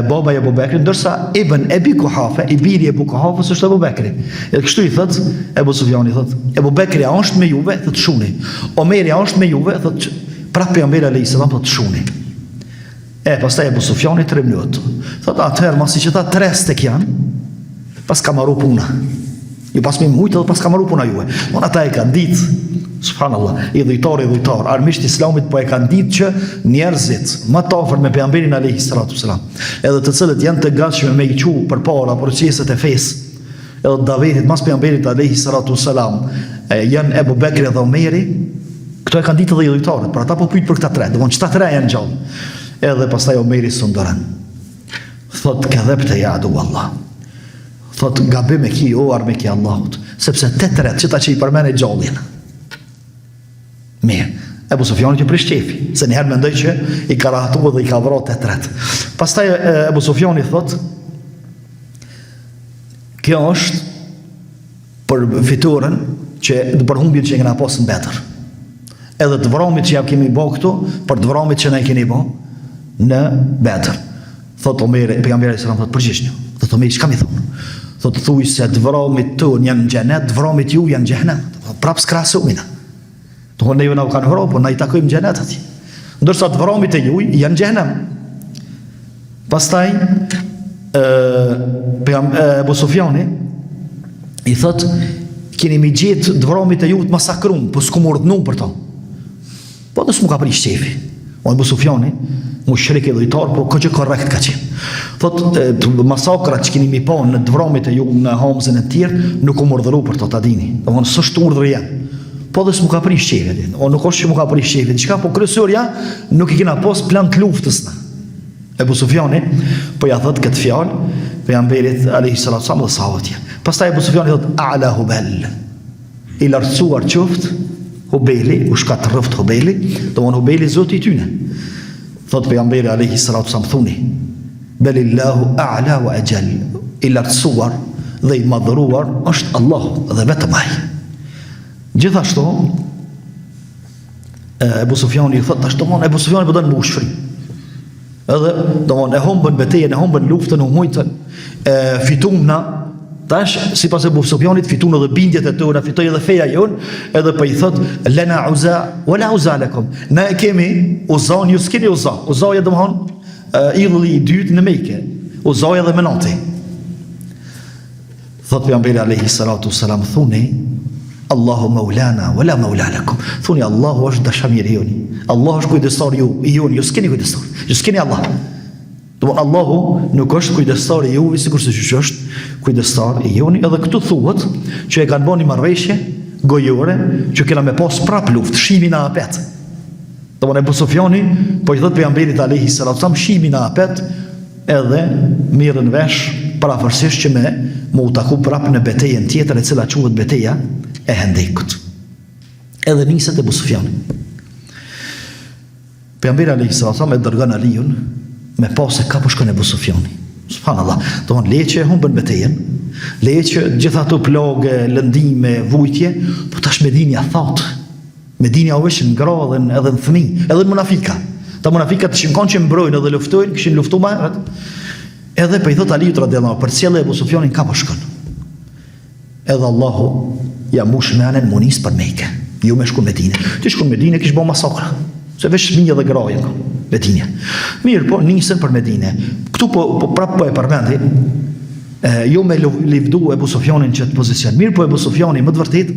baba i Abu Bekrit, ndërsa ibn Abi Quhafa, i biri i Abu Quhafës është Abu Bekri. Edhe kështu i thot Ebu Sufjani, thot, Abu Bekri a është me juve, thot shuni. Omeri a është me juve, thot prapë pejgamberi alayhi salam, thot shuni. Pastaj Ebu Sufjani 3 minutë. Thot atëherë, masi që ta 3 stek janë, pas ka marru puna. Ju pas me mujtë edhe pas ka marru puna juve. Unë ata e kanë ditë, subhanallah, i dhujtar, armisht islamit po e kanë ditë që njerëzit më të afërt me pejgamberin alayhi salatu wasalam, edhe të cilët janë të gatshëm me i quë përpara proceset e fesë, edhe davetit mas pejgamberit alayhi salatu wasalam, janë Ebu Bekri dhe Omeri, këto e kanë ditë edhe i dhujtarët, për ata po pyet për këta 3, domthonjë çta 3 janë gjallë. Edhe pastaj Omeri sundoran. Thot, kadhabta ya adu Allah. Thot, gabim e ki o arme ki Allahut, sepse 8 që ta që i përmene gjallin. Mirë, Ebu Sufjani që prish qefi, se njëherë mendoj që i ka rahatu dhe i ka vrat 8. Pastaj Ebu Sufjani thot, kjo është për fiturën që për humbjet që i kena posë në betër. Edhe të vramit që ja kemi bo këtu, për të vramit që ne keni bo në betër. Thot Omeri, pejgamberi sallallahu alaihi wasallam thot, përgjigj. Thot Omeri, çka mi thon? Thot, thuaj se të vramit ton janë në xhenet, të vramit ju janë në xhenem. Prap skrasumina. Do ne jona u kanë vrarë, po na i takojmë në xhenet aty. Ndërsa të vramit e juaj janë në xhenem. Pastaj Ebu Sufjani i thot, keni mi gjetë të vramit e ju të masakrum, po s'ku më urdhnu për to. Po dhe s'mu ka prish qefi. O Ebu Sufjani, mushrik i dhujtar, po këtë korrekt ka qenë. Thot, masakrat që keni mi pa në të vramit e ju në Hamzën e tjerë, nuk u më urdhëru për to ta dini. Dhe së është urdhër janë. Po dhe s'mu ka prish qefi. O nuk është që mu ka prish qefi. Qka po kryesorja, nuk i kena pos plan të luftës në. Ebu Sufjani, po ja thot këtë fjalë, pejgamberit alayhi salatu wasallam dhe sahabët tjerë. Pastaj Ebu Sufjani thot, a'la Hubel. I lartësuar qoftë Hubeli, u shkat rëft Hubeli, do mon Hubeli zoti i tyne. Thot pejgamberi alayhi salatu wasallam, thuni, belillahu a'la wa ajal. I lartësuar dhe i madhëruar është Allahu dhe vetëm ai. Gjithashtu Ebu Sufjani thot, ashtu mon Ebu Sufjani po don më ushfri. Edhe domthon e humbën betejën, e humbën luftën, u mujtën, fituam na. Tash sipas Ebu Sufjanit fituan edhe bindjet e tona, fitoi edhe feja jon, edhe po I thot lana uza wala uza lakum. Na e kemi Uzan, ju s'keni Uza. Uzaja domthon idhulli I dytë në Mekë. Uzaja dhe Menati. Thot pejgamberi alayhi salatu wasalam, thuni Allahu maulana wala maula lakum. Thuni Allahu është dashamiri joni. Allahu është kujdestar I joni, ju s'keni kujdestar. Ju s'keni Allah. Do Allahu nuk është kujdestar I juve sikur se që është kujdestar I joni. Edhe këtu thuhet që e kanë bënë marrëveshje gojore që kena me pas prap luftë, shimin e apet. Do Ebu Sufjani po I thot pejgamberit alayhi salatu wasallam shimin e apet, edhe mirën vesh parafërsisht që me u taku prap në betejën tjetër e cila quhet beteja e Hendekut. Edhe niset Ebu Sufjani. Pejgamberi alayhi salatu wasallam e dërgon Aliun me pas se ka po shkon Ebu Sufjani. Subhanallah. Domthon leje që humbën betejën, leje që gjithë ato plagë, lëndime, vujtje, po tash Medinja thot. Medinja u vesh në gradhen edhe në fëmijë, edhe në munafika. Ta munafikat që kanë që mbrojnë edhe luftojnë, kishin luftuar më herët. Edhe po I thot Aliut radhiyallahu anhu, për cilë Ebu Sufjanin ka po shkon. Edhe Allahu ja mush menën munis për Mekë. Ju me shkon Medinë. Ti shkon Medinë kish bën masakra. Se vesh fëmijë dhe graje Medinë. Mirë, po nisën për Medinë. Këtu prap po e përmendi. Jo me livdu Ebu Sufjanin që të pozicion. Mirë, po Ebu Sufjani më të vërtet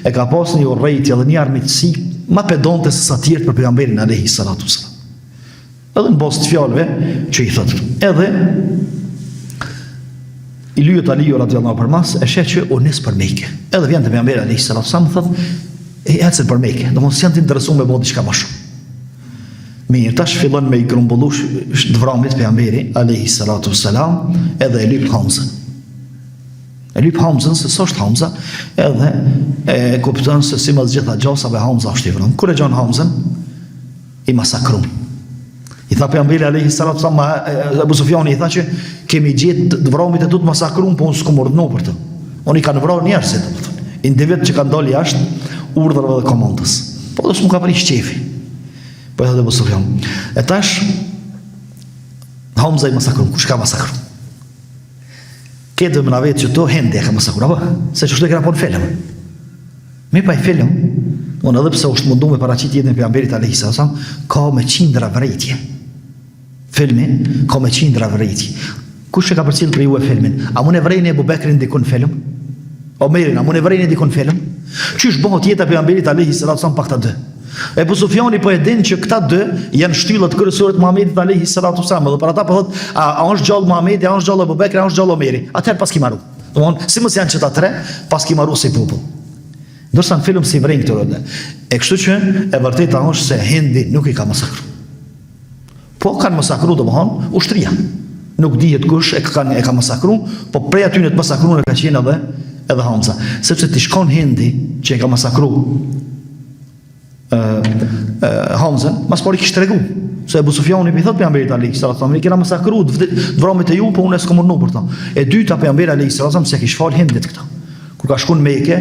e ka pas një urrejtje dhe një armiqësi ma pedonte se sa tjerë për pejgamberin alayhi salatu wasallam. Edhe në bazë të fjalëve që I thot. Edhe I lyet Aliu radhiyallahu anhu për mas, e sheh që u nis për Mekë. Edhe vjen te pejgamberi alayhi salatu wasallam thot ecën për Mekë. Domosdoshmë s'janë të interesuar me bëu diçka më shumë. Mirë, tash fillon me I grumbullush dvramit pejgamberi alayhi salatu wassalam, edhe e lyp Hamzën. E lyp Hamzën se s'është Hamza, edhe e kupton se si mas gjitha gjasave Hamza është I vrarë. Kur e gjon Hamzën, I masakron. I tha pejgamberi alayhi salatu wassalam, Abu Sufjani I tha që kemi gjetë dvramit e tu të masakron, po unë s'kum urdhënu për të. Unë I kanë vrarë njerëzit, domethënë. Individ që kanë dalë jashtë urdhrave dhe komandës. Po do s'mu ka prish qefi. Po edhe Ebu Sufjan. E tash Hamza I masakron. Kush ka masakron? Këtë dhe më na vetë që to Hende ka masakron, apo? Se që shtu e kena po në film. Me pa I film, unë edhe pse është mundu me paraqit jetën e pejgamberit alayhi sallam, ka me qindra vërejtje. Filmi ka me qindra vërejtje. Kush e ka përcjell për ju e filmin? A mund e vrejnë Ebu Bekrin dikun film? Omerin, a mund e vrejnë dikun film? Qysh bëhot jeta e pejgamberit alayhi sallam pa këta dy? Ebu Sufjani po e din që këta dy janë shtyllat kryesore të Muhamedit alayhi salatu wasallam, dhe për ata po thot, a është gjallë Muhamedi, a është gjallë Abu Bekri, a është gjallë Omeri. Atëherë pas ki marru. Domthon, si mos janë çeta tre, pas ki marru si popull. Ndërsa në film si vren këto rrotë. E kështu që e vërteta është se Hindi nuk I ka masakruar. Po kanë masakruar domthon ushtria. Nuk dihet kush e ka masakruar, po prej aty në të masakruar ka qenë edhe Hamza, sepse ti shkon Hindi që e ka masakruar Hamzën, mas pari kishtë tregu se Ebu Sufjani I thot pejgamberit alayhi salatu wasallam, I kena masakruar vramit e ju, po unë s'kam urnu për ta. E dyta pejgamberi alayhi salatu wasallam se kish fal Hindit këta. Kur ka shkuar në Mekë,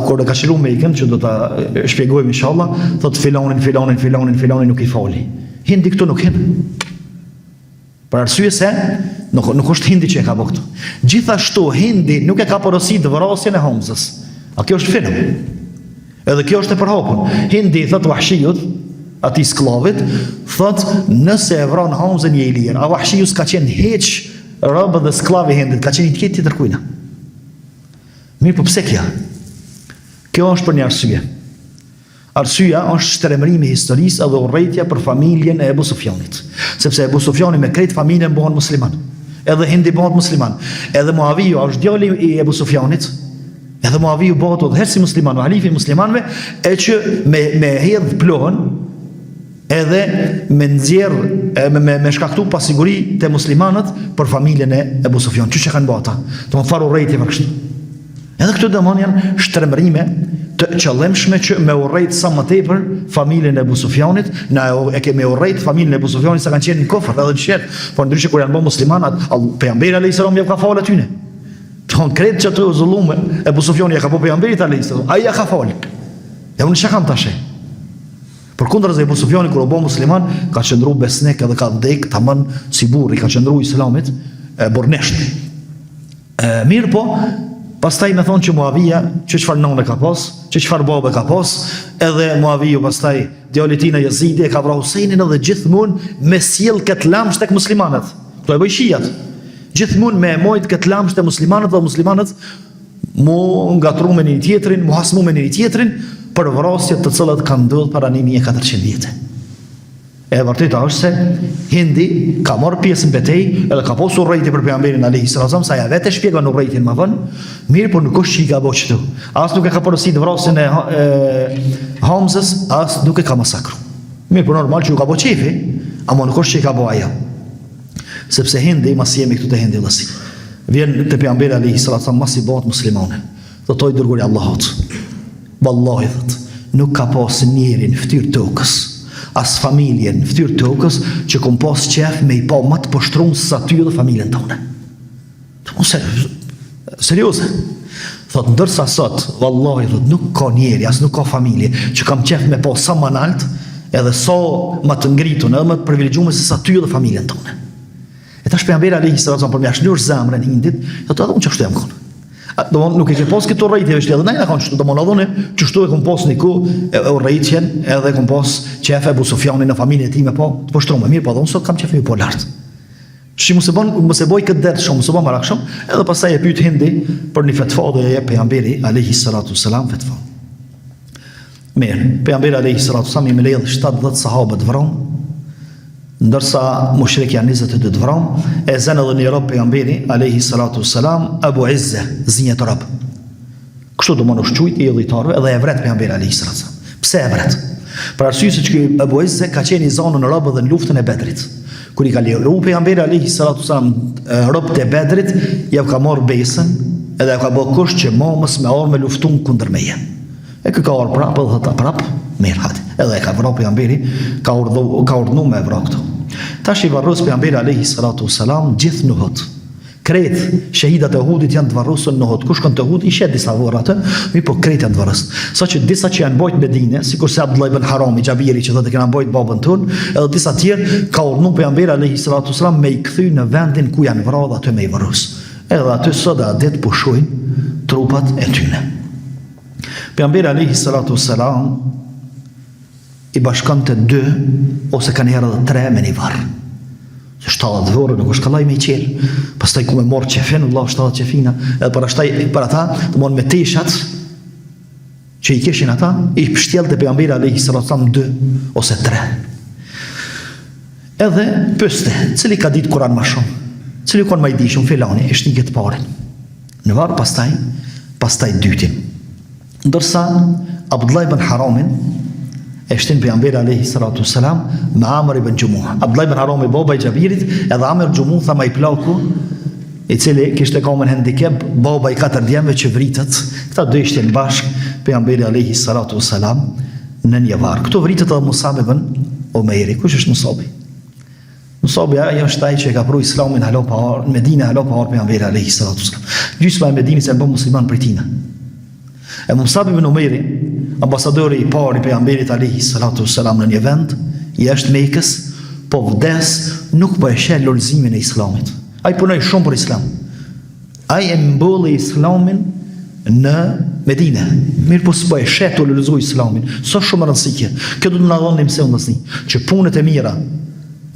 kur ka shëruar Mekën, që do ta shpjegojmë inshallah, thot filanin nuk I fali. Hindi këtu nuk hin. Për arsye se nuk është Hindi që e ka bërë këtu. Gjithashtu Hindi nuk e ka porositur vrasjen e Hamzës. A kjo është film? Edhe kjo është e përhapur. Hindi thot Wahshijut, atij sklavit, thot nëse e vran Hamzën je I lirë. A Wahshiju s'ka qenë hiç rob dhe sklav I Hindit, ka qenë I tjetër kujna. Mirë, po pse kjo? Kjo është për një arsye. Arsyeja është shtremrimi I historisë edhe urrejtja për familjen e Ebu Sufjanit. Sepse Ebu Sufjani me krejt familjen bëhen musliman. Edhe Hindi bëhet musliman. Edhe Muaviju është djali I Ebu Sufjanit. Edhe Muaviju bëhet udhëheqës I muslimanëve, halifi I muslimanëve, e që me hedh plohën, edhe me nxjerr me shkaktu pasiguri te muslimanët për familjen e Ebu Sufjanit. Çu që kanë bërë ata? Do të thonë urrejtje për kështu. Edhe këto domon janë shtremrime të qëllimshme që me urrejt sa më tepër familjen e Ebu Sufjanit, na e kemi urrejt familjen e Ebu Sufjanit sa kanë qenë në kofër edhe në qet, por ndryshe kur janë bërë muslimanat, pejgamberi alayhis salam ja ka falë atyne. Konkret që të zullume Ebu Sufjani ja ka po pejgamberit alayhis salam, ai ja ka falë. E unë çka kam tash? Përkundër Ebu Sufjani kur u bë musliman, ka qëndru besnik edhe ka vdek tamam si burri, ka qëndru Islamit burnisht. Mirë po, pastaj me thonë që Muavija, që çfarë nëne ka pas, që çfarë babe ka pas, edhe Muaviju pastaj djali i tij Yazidi e ka vrarë Husejnin edhe gjithmonë me sjell këtë lamsh tek muslimanët. Kto e bëj shijat. Gjithmonë me mojt këtë lamsh te muslimanët dhe muslimanët mu ngatru me një tjetrin, mu hasmu me një tjetrin për vrasjet të cilat kanë ndodhur para 1400 vjetë. E vërteta është se Hindi ka marrë pjesë në betejë, edhe ka posur urrejtje për pejgamberin alayhis salam, sa ja vetë shpjegon urrejtjen më vonë, mirë por nuk është që i ka bëu kështu. As nuk e ka porositur vrasjen e Hamzës, as nuk e ka masakruar. Mirë por normal që u ka bëu çefi, ama nuk është që i ka bëu ajo. Sepse Hindi, mas jemi këtu te Hindi vëllasi. Vjen te pejgamberi alayhis salam mas i bëhet muslimanë. Thotoi dërguari i Allahut. Wallahi thot, nuk ka pas njeri në fytyrë tokës, as familje në fytyrë tokës që kom pas qef me i pa më të poshtruar sa ty dhe familjen tonë. Serioze. Thot, ndërsa sot, wallahi thot, nuk ka njeri, as nuk ka familje që kam qef me pa sa më nalt, edhe sa më të ngritun, edhe më të privilegjuar se sa ty dhe familjen tonë. E tash pejgamberi alayhis salam për mjaft lur zemrën Hindit, thot edhe unë çashtu jam kon. Domon nuk e ke pas këto rrejtje veç edhe na kanë çtu domon adhone çështu e kom pas niku rrejtjen edhe kom pas qef Ebu Sufjanin në familjen time po të poshtruar më mirë po don sot kam qef po lart. Shi mos e boj këtë det shumë, mos e bë marak shumë, edhe pastaj e pyet Hindi për një fetva dhe e jep pejgamberi alayhis salatu selam fetva. Mirë, pejgamberi alayhis salatu selam i mbledh 70 sahabë të vron, ndërsa mushrikë janë 22 të vron, e zënë edhe një rob pejgamberi alayhis salatu selam Abu Izza, zinjat rob. Kështu do më ushqujt i udhëtarëve edhe e vret pejgamberi alayhis salatu selam. Pse e vret? Për arsye se që Abu Izza ka qenë i zonën e robëve në luftën e Bedrit. Kur i ka liru pejgamberi alayhis salatu selam robët e Bedrit, ja ka marrë besën, edhe ka bërë kusht që mos me armë luftun kundër meje. E kë ka orë prapë dhe ta prapë, mirë hati. Edhe e ka vrarë pejgamberi, ka urdhnu me vrarë këto. Tash i varros pejgamberi alayhis salatu selam gjithë në Uhud. Krejt shahidat e Uhudit janë të varrosur në Uhud. Kush kanë të Uhud i shet disa vorra atë, mi po krejt janë të varrosur. Saqë disa që janë bojt Medinë, sikurse Abdullah ibn Harami, Xhabiri që thotë kanë bojt babën ton, edhe disa tjerë ka urdhnu pejgamberi alayhis salatu selam me i kthy në vendin ku janë vrarë aty me i varros. Edhe aty sot adet pushojnë trupat e tyre. Pejgamberi alayhis salatu selam i bashkante 2 ose kanë herë edhe 3 me një varr. 70 vorë nuk është kallaj me i qelë. Pastaj ku me morë qefin, Allah 70 qefina, edhe për ata, të monë me teshat që i kishin ata, i pështjel të pejgamberi alayhis salatu selam 2 ose 3. Edhe pëste, cili ka ditë Kur'an ma shumë, cili kon ma i di shumë filani, ishtë një këtë parin. Në varë pastaj dytin. Ndërsa Abdullah ibn Haramin e shtin pejgamberi alayhis salatu selam me Amr ibn Jumuh. Abdullah ibn Harami baba i Xhabirit, edhe Amr Jumuh tha më i plaku, i cili kishte komën handicap, baba i 4 djemve që vritet. Këta dy ishtin bashk pejgamberi alayhis salatu selam në një varr. Këto vritet edhe Musab ibn Umairi. Kush është Musabi? Musabi ajo është ai që ka pru Islamin halo pa orë, në Medinë halo pa orë pejgamberi alayhis salatu selam. Gjysma e Medinës janë bë musliman prej tij. E Musab ibn Umairi, ambasadori i parë i pejgamberit alayhis salatu selam në një vend jashtë Mekës, po vdes nuk po e sheh lulëzimin e Islamit. Ai punoi shumë për Islam. Ai e mbulli Islamin në Medinë. Mirë po s'po e sheh të lulëzoj Islamin. So shumë rëndësishme. Kjo do të na dhoni mësim ndosni, që punët e mira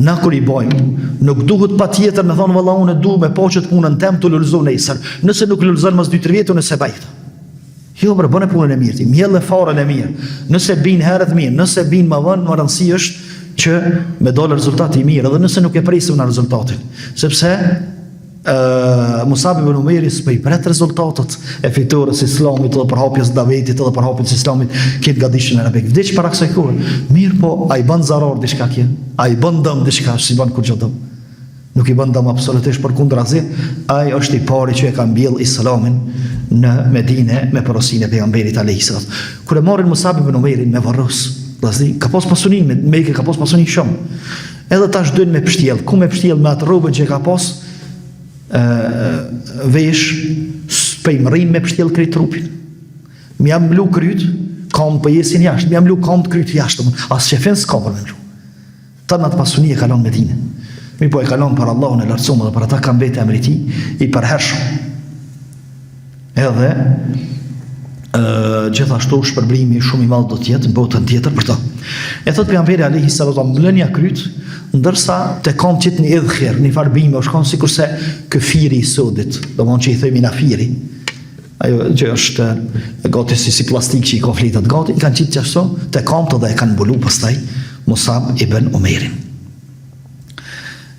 na kur i bojmë, nuk duhet patjetër me thonë valla unë dua me poqet punën tem të lulëzoj nesër. Nëse nuk lulëzon mos 2-3 vjet unë se bajt. Jo, për bënë punën e mirë ti, mjellë e farën e mirë. Nëse bin herët mirë, nëse bin më vonë, më rëndësi është që me dole rezultati i mirë, edhe nëse nuk e presim në rezultatin. Sepse Musab ibn Umairi s'po i pret rezultatet e fitores Islamit edhe përhapjes davetit edhe përhapjes Islamit këtë gadishën e Arabik. Vdiq para kësaj kohe. Mirë po, a i bën zarar diçka kje? A i bën dëm diçka, si bën kur çdo dëm? Nuk i bën dëm absolutisht, përkundrazi, ai është i pari që e ka mbjell Islamin në Medinë me porosinë e pejgamberit alayhis salam. Kur e morën Musab ibn Umairin me varros, vllazni, ka pas pasunin me Mekë, ka pas pasunin shumë. Edhe tash dyn me pështjell, ku me pështjell me atë rrobën që ka pas vesh, s'pejmërin me pështjell krejt trupin. Mi jam mlu kryt, kam për jesin jashtë, më jam lu kam të kryt jashtë, asë shefen s'ka për me lu. Ta në atë pasuni e kalon me dine. Mi po e kalon për Allahun e lartësumë dhe për ata kam bete emriti i përhershëm. Edhe gjithashtu shpërblimi shumë i madh do t'jetë në botën tjetër për ta. E thot pejgamberi alayhi salatu mblënja kryt, ndërsa te kam qit një idhkher, një farbime, o shkon sikurse ky firi i sodit, domthonqë i themi na firi. Ajo që është gati si plastik që i ka flitat gati, i kanë qitë qashtu te kamtë dhe e kanë mbulu pastaj Musab ibn Umairin.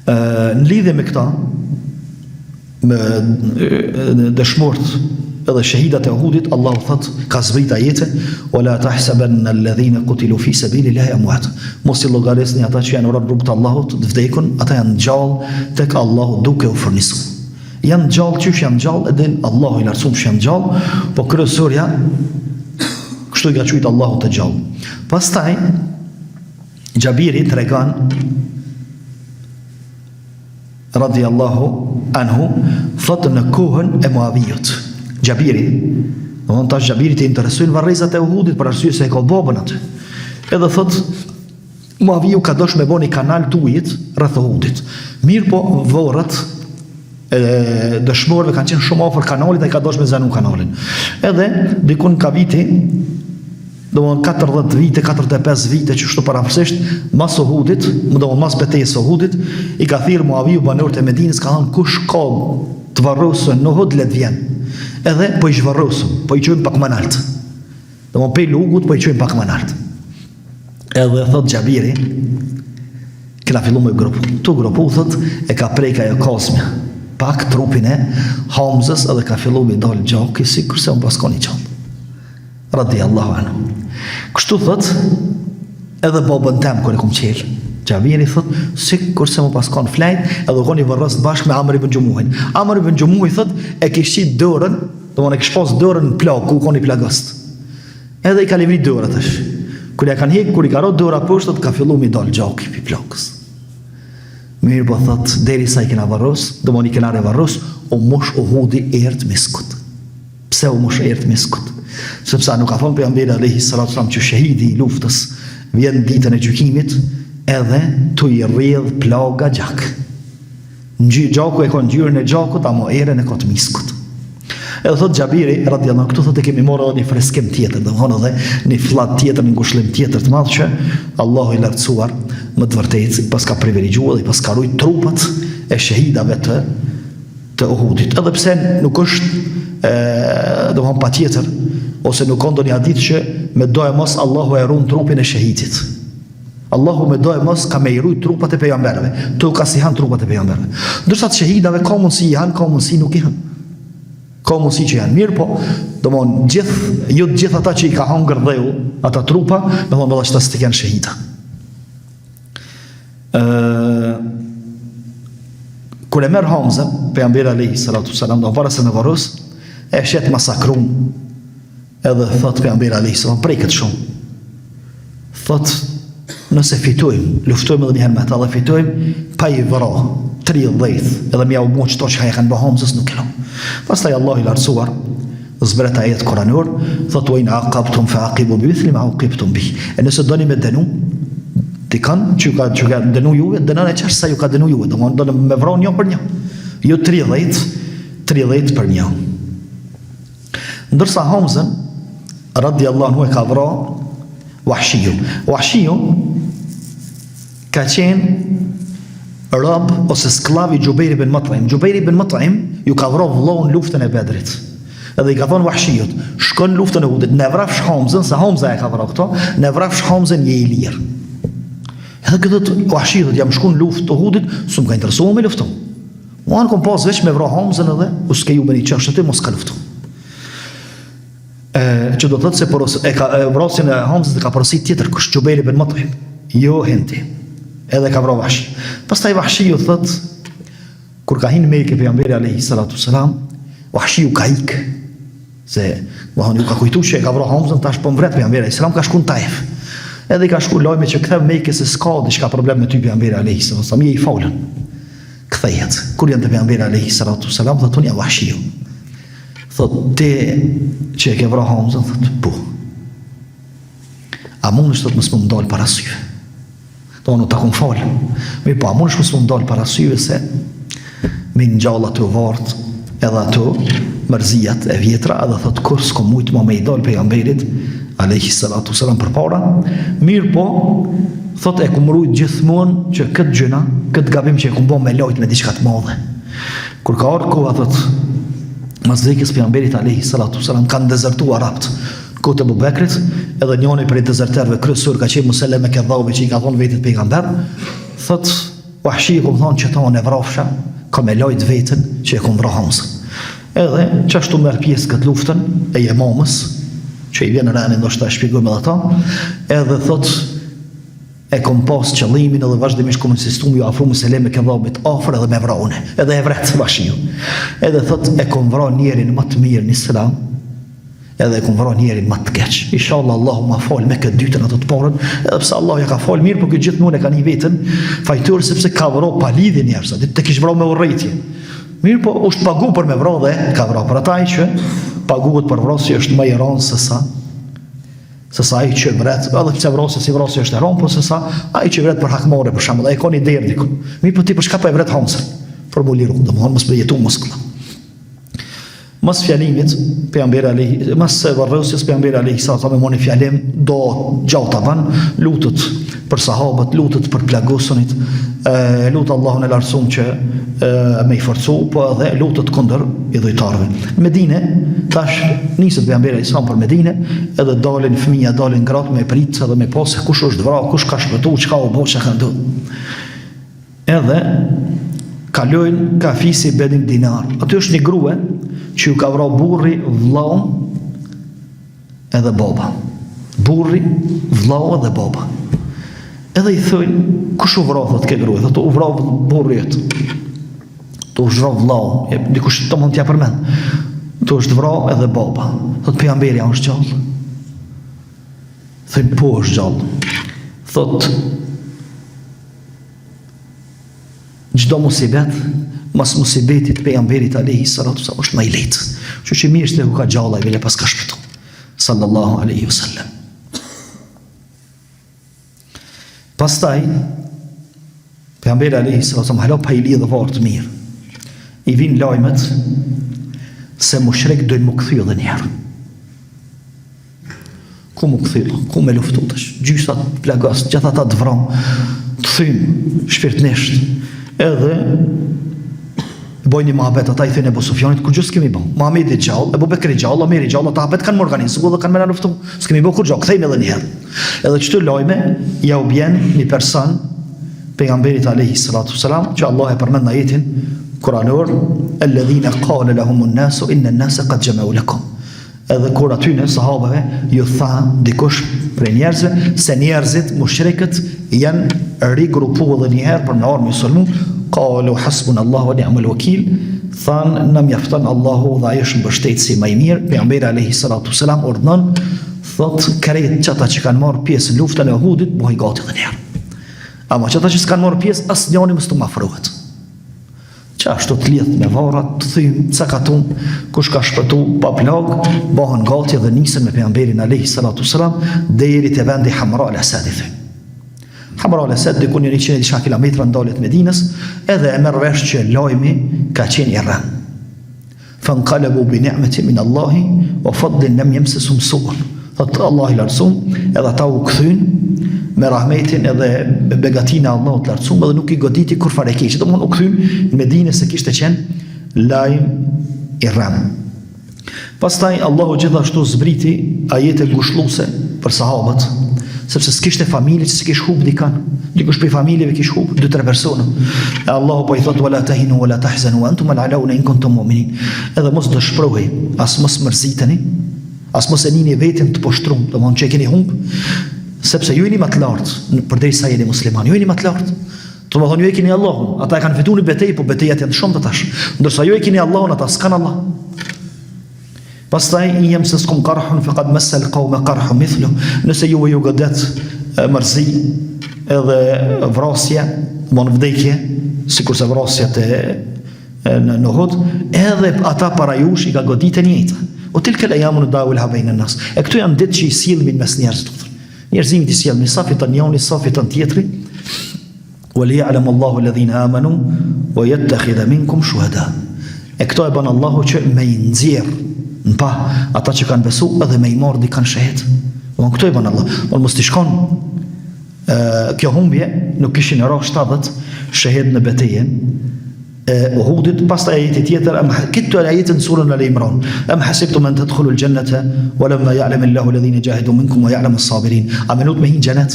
Në lidhje me këta, me dëshmort edhe shahidat e Uhudit, Allahu thot, ka zbrit ajete, "Wala tahsabanna alladhina qutilu fi sabilillahi amwat." Mos i llogarisni ata që janë në rrugën e Allahut të vdekun, ata janë gjallë tek Allahu duke u fërnisur. Janë gjallë qysh janë gjallë, edhe Allahu i lartësuar që janë gjallë, po kryesorja kështu i ka thujt Allahu të gjallë. Pastaj Gjabiri tregon radiallahu anhu, thotë në kohën e Muavijut. Gjabiri, domthon tash Gjabiri të interesojnë varrezat e Uhudit për arsye se e ka babën aty. Edhe thotë Muaviju ka dosh me boni kanal të ujit rreth Uhudit. Mirë po vorrat dëshmorëve kanë qenë shumë afër kanalit, ai ka dosh me zanu kanalin. Edhe dikun ka viti, domthon 40 vite, 45 vite që shto parafërsisht, mas Uhudit, domthon mas betejës së Uhudit, i ka thirrë Muaviju banorët e Medinës, ka thënë kush ka të varrosën në Uhud let vjen. Edhe po i zhvarrosëm, po i qojmë pak më nalt. Domthon pe lugut po i qojmë pak më nalt. Edhe thot Gjabiri, kena fillu me grupu. Tu grupu thot e ka prejka e kosmja, pak trupin e Hamzës, edhe ka fillu me dalë gjaki, si kurse unë paskoni qatë. Radiallahu anhu. Kështu thot, edhe babën tem kër e kum qelë. Gjabiri thot, si kurse më paskon flajt, edhe koni vërrës bashkë me Amr ibn Gjumuhin. Amr ibn Gjumuhi thot, e kishit dërën, dhe më e kish pas dërën në plak, ku koni plagëst. Edhe i ka livrit dërët është. Kër ja kanë hekë, kër i ka rot dëra pështët, ka fillu mi dalë gjaki pi plakës. Mirë po thot, deri sa i kena varros, dhe më një kena revarros, o mosh Uhudi ert miskut. Pse o mosh ert miskut? Sepse nuk ka thonë pejgamberi alayhi salatu wasalam që shahidi i luftës vjen ditën e gjykimit edhe tu i rrjedh plaga gjak. Gjaku e ka ngjyrën e gjakut, ama erën e ka të miskut. Edhe thot Gjabiri, radiallahu, këtu thot e kemi morë edhe një freskim tjetër, domthonë edhe një flat tjetër, një ngushëllim tjetër të madh që Allahu i lartësuar më të vërtetë pas ka privilegjuar dhe pas ka ruajtur trupat e shahidave të Uhudit. Edhe pse nuk është domthonë patjetër ose nuk ka ndonjë hadith që me do e mos Allahu e ruan trupin e shahidit. Allahu me do e mos ka me i ruajt trupat e pejgamberëve. Tu ka si han trupat e pejgamberëve. Ndërsa të shahidave ka mundësi i han, ka mundësi nuk i han. Ka mundësi që janë mirë, po domthon jo të gjithë ata që i ka hangër dheu ata trupa, domthon valla që të janë shahida. Kur e merr Hamza, pejgamberi alayhi salatu wasalam, do para se me varros, e shet masakrum. Edhe thot pejgamberi alayhi salam, preket shumë. Thot, nëse fitojmë, luftojmë edhe një herë me ata dhe fitojmë, pa i vëra 30, edhe mja u mu qëto që ka e kanë bë Hamzës nuk e lo. Pastaj Allah i lartësuar zbret ajet koranor, thot wa in aqabtum fa aqibu bi mithli ma uqibtum bi. E nëse doni me dënu, dikan që ka dënu juve, dënën e qashtë sa ju ka dënu juve, do në me vra një për një, jo 30 për një. Ndërsa Hamzën, radiallahu anhu, e ka vra Wahshiju. Wahshiju ka qenë rob ose sklavi Gjubejri bin Mut'im. Gjubejri bin Mut'im ju ka vra vëllohën luftën e Bedrit. Edhe i ka thonë Wahshijut, shkon luftën e Uhudit, ne vrafsh Hamzën, se Hamza e ka vra këto, ne vrafsh Hamzën je i lirë. Edhe këtët Wahshijut, jam shkun luftë të Uhudit, su më ka interesuar me luftën. Muan kom pas veç me vra Hamzën edhe, u s'ke ju me një qështë të mos ka luftën. Që do të thotë se vrasin e Hamzës dhe ka porosit tjetër kush, Gjubejri bin Mut'im, jo hindi, edhe ka vra Wahshi. Pastaj Wahshiju thot, kur ka hinë Mekë pejgamberi alayhi salatu wasalam, Wahshiju ka ikë, se ju ka kujtu që e ka vra Hamzën, tash po mvret pejgamberi alayhi salam, ka shku në Taif, edhe i ka shku lajme që kthev Mekë se s'ka diçka problem me ty pejgamberi alayhi salatu wasalam, je i falën, kthehet. Kur janë te pejgamberi alayhi salatu wasalam, thotun ja Wahshiju, thot, ti që e ke vra Hamzën, thot, po. A mund është të mësë më ndalë para syve. Do në të akon falë. Mirë po, a mund është mësë më ndalë para syve se me në gjallë ato vartë edhe ato mërzijat e vjetra edhe thot kur s'ko mujtë ma me i dalë pejgamberit alayhi salatu selam për para. Mirë po, thot e kum rujt gjithmonë që këtë gjëna, këtë gabim që e kum bo me lojt me diçka të madhe. Kur ka orë koha, thot, mas vdekjes pejgamberit alayhi salatu selam kanë dezertu arabt kohët e Abu Bekrit, edhe njëri prej dezerterëve kryesor ka qenë Museleme Kedhabi që i ka thonë vetit pejgamber, thot Wahshi kum thonë që ta në vrafsha, ka me lojt vetën që e kum vra Hamza. Edhe çashtu merr pjesë këtë luftën e Yemamës, që i vjen rani ndoshta e shpjegojmë edhe ata, edhe thot e kom pas qëllimin edhe vazhdimisht kom insistuar ju afro Museleme Kedhabit afër edhe me vrone, edhe e vret Wahshiu. Edhe thot e kom vra njerin më të mirë në Islam, edhe e kom vra njerin më të keq. Inshallah Allahu ma fal me këtë dytën ato të parën, edhe pse Allah ja ka fal mirë, por këtë gjithmonë e ka një vetën fajtor sepse ka vra pa lidhje njerëz, ditë të kish vra me urrëtie. Mirë po është pagu për me vra dhe ka vra për ataj që paguhet për vrasje është më i rëndë se sa ai që vret, edhe pse vrasja si vrasja është e rëndë, po se sa ai që vret për hakmore për shembull, ai ka një derë diku. Mirë po ti për çka po e vret Hamzën? Për mu liru, domethënë mos me jetu muskla. Mas fjalimit, mas varrosjes pejgamberi alayhi salatu me moni fjalim do gjata ban, lutët për sahabët, lutët për plagosonit, lutë Allahun e lartësuar që me i forcu, po edhe lutët kundër idhujtarëve. Në Medinë, tash niset pejgamberi alayhi salatu për Medinë, edhe dalin fëmijë, dalin gratë me pritës edhe me pas kush është vrarë, kush ka shpëtuar, çka u bë, çka ka ndodhur. Edhe kalojnë ka fisi Bedin Dinar. Aty është një grua që ju ka vra burri, vllau edhe baba. Burri, vllau edhe baba. Edhe i thëjnë, kush u vra, thot ke grua? Thot, u vra burri jetë. Tu është vra vllau, dikush të mund t'ja përmend. Tu është vra edhe baba. Thot, pejgamberi a është gjallë? Thëjnë, po është gjallë. Thot, çdo musibet, mas musibetit pejgamberit alayhi salatu sallam është më i lehtë. Që që mirë se u ka gjalla i vele pas ka shpëtu. Sallallahu alaihi wasallam. Pastaj pejgamberi alayhi salatu sallam hala pa i lidhë vartë mirë. I vin lajmet se mushrik dojnë më kthy edhe një herë. Ku më kthy? Ku me luftu tash? Gjysat plagas, gjithë ata të vram, të thym shpirtnisht. Edhe bojnë një mahabet, ata i thënë Ebu Sufjanit, kur gjë s'kemi bo. Muhamedi gjallë, Ebu Bekri gjallë, Omeri gjallë, ata habet kanë më organizu dhe kanë me në luftu. S'kemi bo kur gjallë, këthejmë edhe njëherë. Edhe qëtu lojme, ja u bjen një person, pejgamberit alayhi salatu selam, që Allah e përmend në ajetin kuranor, alladhina qala lahumun nasu inna an-nasa qad jama'u lakum. Edhe kur atyne sahabeve ju tha dikush prej njerëzve se njerëzit mushrikët janë rigrupuar edhe një herë për në armë musulman, qalu hasbunallahu wa ni'mal wakil, thanë na mjafton Allahu dhe ai është mbështetësi më i mirë. Pejgamberi alayhi salatu selam urdhnon, thot krejt çata që kanë marrë pjesë në luftën e Uhudit, bëhej gati edhe një herë. Ama çata që s'kanë marrë pjesë, asnjëri mos të afrohet. Qashtu të lidh me varrat, të thym, cakatum, kush ka shpëtu pa plag, bëhen gati dhe nisën me pejgamberin alayhi salatu selam deri te vendi Hamra al-Asad. Hamra al-Asad diku një 100 kilometra ndalet Medinës, edhe e merr vesh që lajmi ka qenë i rënd. Fanqalabu bi ni'mati min Allahi wa fadlin lam yamsasum su'un. Thot Allah i lartësuam, edhe ata u kthyn me rahmetin edhe begatina Allah të lartësuam, edhe nuk i goditi kur fare keq. Domthonë u kthyn në Medinë se kishte qenë lajm i rënd. Pastaj Allahu gjithashtu zbriti ajete ngushëlluese për sahabët, sepse s'kishte familje që s'kish hub dikan. Dikush prej familjeve kish hub 2-3 persona. E Allahu po i thot wala tahinu wala tahzanu wa antum al-alauna in kuntum mu'minin. Edhe mos dëshpëroj, as mos mërziteni, as mos e nini veten të poshtrum, domthonë që keni humb, sepse ju jeni më të lartë përderisa jeni musliman, ju jeni më të lartë. Domthonë ju e keni Allahun, ata e kanë fituar në betejë, po betejat janë shumë të tash. Ndërsa ju e keni Allahun, ata s'kan Allah. Pastaj i yamsaskum qarhun faqad massa al-qawma qarhun mithlu. Nëse ju godet mërzi edhe vrasje, domthonë vdekje, sikurse vrasjet në Uhud, edhe ata para jush i ka goditur njëjta. O tilka al-ayamu nadawiluha bayna an-nas. E këtu janë ditë që i sillmin mes njerëzve. Njerëzimi të sjell me sa fiton njëri, sa fiton tjetri. وَلِيَعْلَمَ اللَّهُ الَّذِينَ آمَنُوا وَيَتَّخِذَ مِنكُمْ شُهَدَاءَ. E këto e bën Allahu që me i nxjerr në pa ata që kanë besu edhe me i marrë dikën shahed. Këto e bën Allah. Mos t'i shkon kjo humbje, nuk kishin ra 70 shahed në betejën e Uhudit. Pastaj ajeti tjetër, këto ajetin surën Al-Imran, am hasibtum an tadkhulu al-jannata wa lamma ya'lamu Allahu alladhina jahadu minkum wa ya'lamu as-sabirin. A menut me hin xhenet?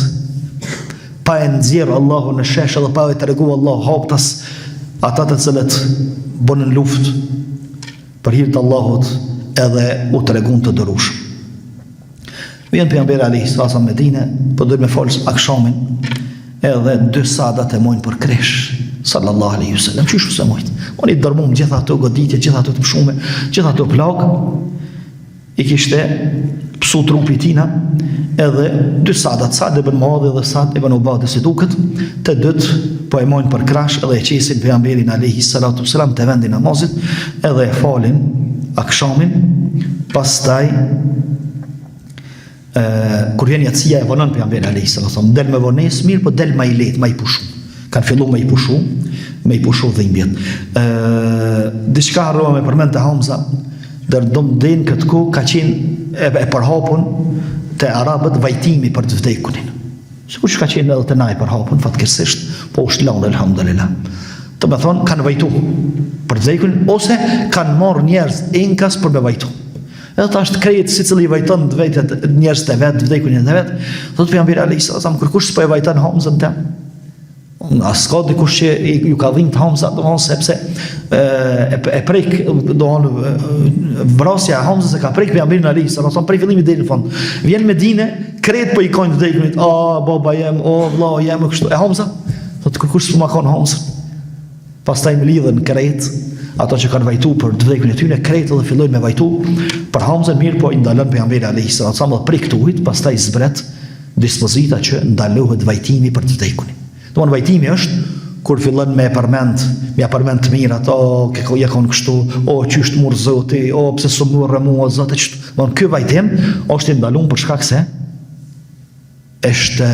Pa e nxjerr Allahu në shesh edhe pa e tregu Allahu haptas ata të cilët bënën luftë për hir të Allahut edhe u tregun të dërushëm. Vjen pejgamberi alayhis salam në Medinë, po do me fol akshamin, edhe 2 sadat e mojnë për kresh, sallallahu alaihi wasallam. Çu se mojt. Oni dërmum gjitha ato goditje, gjitha ato të pshume, gjitha ato plagë, i kishte psu trupi tina, edhe 2 sadat, Sad ibn Muadh dhe Sad ibn Ubadh si duket, të dytë po e mojnë për krash edhe e qesin pejgamberin alayhis salatu wasalam te vendi namazit, edhe e falin akshamin. Pastaj kur vjen jatësia e vonon pejgamberi alayhis salam, del me vonesë mirë, po del më i lehtë, më i pushu. Kanë filluar me i pushu dhimbjet. Diçka harrova me përmend te Hamza, dërdom din këtë ku ka qenë e përhapun të arabët vajtimi për të vdekunin. Sikur që ka qenë edhe të na e përhapun, fatkeqësisht, po është lanë, elhamdulillah. Të me thonë, kanë vajtu për të vdekunin, ose kanë marrë njerëz enkas për me vajtu. Edhe ta është krejt si cili vajton të vetet njerëz të vetë, vdekunin të vetë, thotë pejgamberi alayhis salam, kërkush s'po e vajton Hamzën tem. As ka dikush që ju ka dhimbë të Hamza, domthonë sepse e prek, domthonë vrasja e Hamzës e ka prek pejgamberin alayhis salam prej fillimit deri në fund. Vjen në Medinë, krejt po i kanë të vdekunit, baba jem, vlla jem, kështu. E Hamza, thotë kërkush s'po ma kanë Hamzën. Pastaj më lidhen krejt, ato që kanë vajtu për të vdekunit e tyre, krejt edhe fillojnë me vajtu për Hamzën, mirë po i ndalon pejgamberi alayhis salam dhe prej këtuit, pastaj zbret dispozita që ndalohet vajtimi për të vdekunin. Domthonë vajtimi është kur fillon me përmend të mirat, ja kanë kështu, qysh të murë Zoti, pse s'u morë mua Zoti kështu. Domthonë ky vajtim është i ndaluar për shkak se është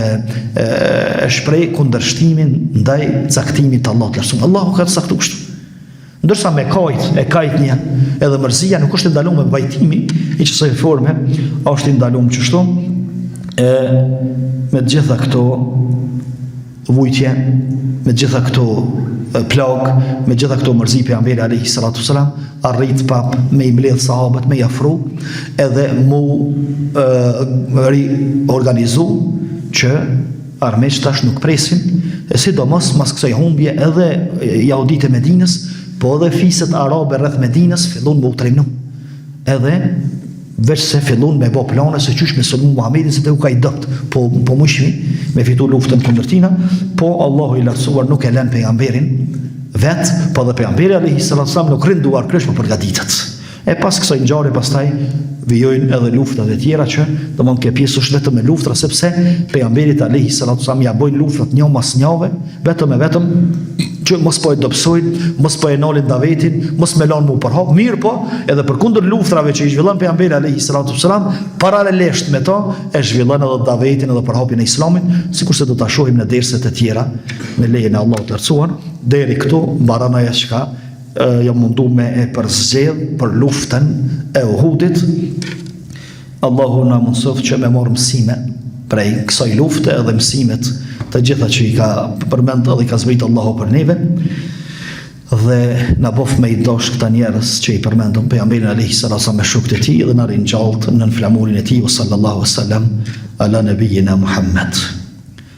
shpreh kundërshtimin ndaj caktimit të Allahut lartësuar. Allahu ka caktuar kështu. Ndërsa me kajtnia edhe mërzia nuk është i ndaluar me vajtimi, i çështoj forme është i ndaluar kështu. Me gjitha këto vujtje, me gjitha këto plagë, me gjitha këto mërzi pejgamberi alayhis salatu wasalam arrit pap me i mbledh sahabët, me i afru, edhe mu organizu që armiqt tash nuk presin, e sidomos mas kësaj humbje edhe jahudit e Medinës, po edhe fiset arabe rreth Medinës fillon me u trajnu. Edhe veç se fillon me bë plane se qysh me sulmu Muhamedit se te u ka i dopt, po mushmi me fitu luftën kundër tina, po Allahu i lartësuar nuk e lën pejgamberin vet, po dhe pejgamberi alayhis salam nuk rinduar kresh për përgatitet. E pas kësaj ngjarje pastaj vijojnë edhe luftat e tjera që domthonë ke pjesë është vetëm me luftra, sepse pejgamberit alayhis salam ja bojnë luftrat një mas njëve, vetëm që mos po e dobësojnë, mos po e nolin davetin, mos me lanë mu përhap, mirë po, edhe për kundër luftrave që i zhvillan pejgamberi alayhis salam, paralelisht me to, e zhvillan edhe davetin edhe përhapin e islamin, sikurse do ta shohim në derset e tjera, me lejen e Allahut të lartësuar, deri këtu mbaron ajo çka jam mundu me e përzgjedh për luftën e Uhudit. Allahu na mundsof që me marr mësime prej kësaj lufte edhe mësimet të gjitha që i ka përmend edhe i ka zbrit Allahu për neve, dhe na bof me i dosh këta njerëz që i përmendëm pejgamberin alayhis salam me shokët e tij dhe na ringjallët në flamurin e tij sallallahu alaihi wasallam ala nabiyina Muhammad.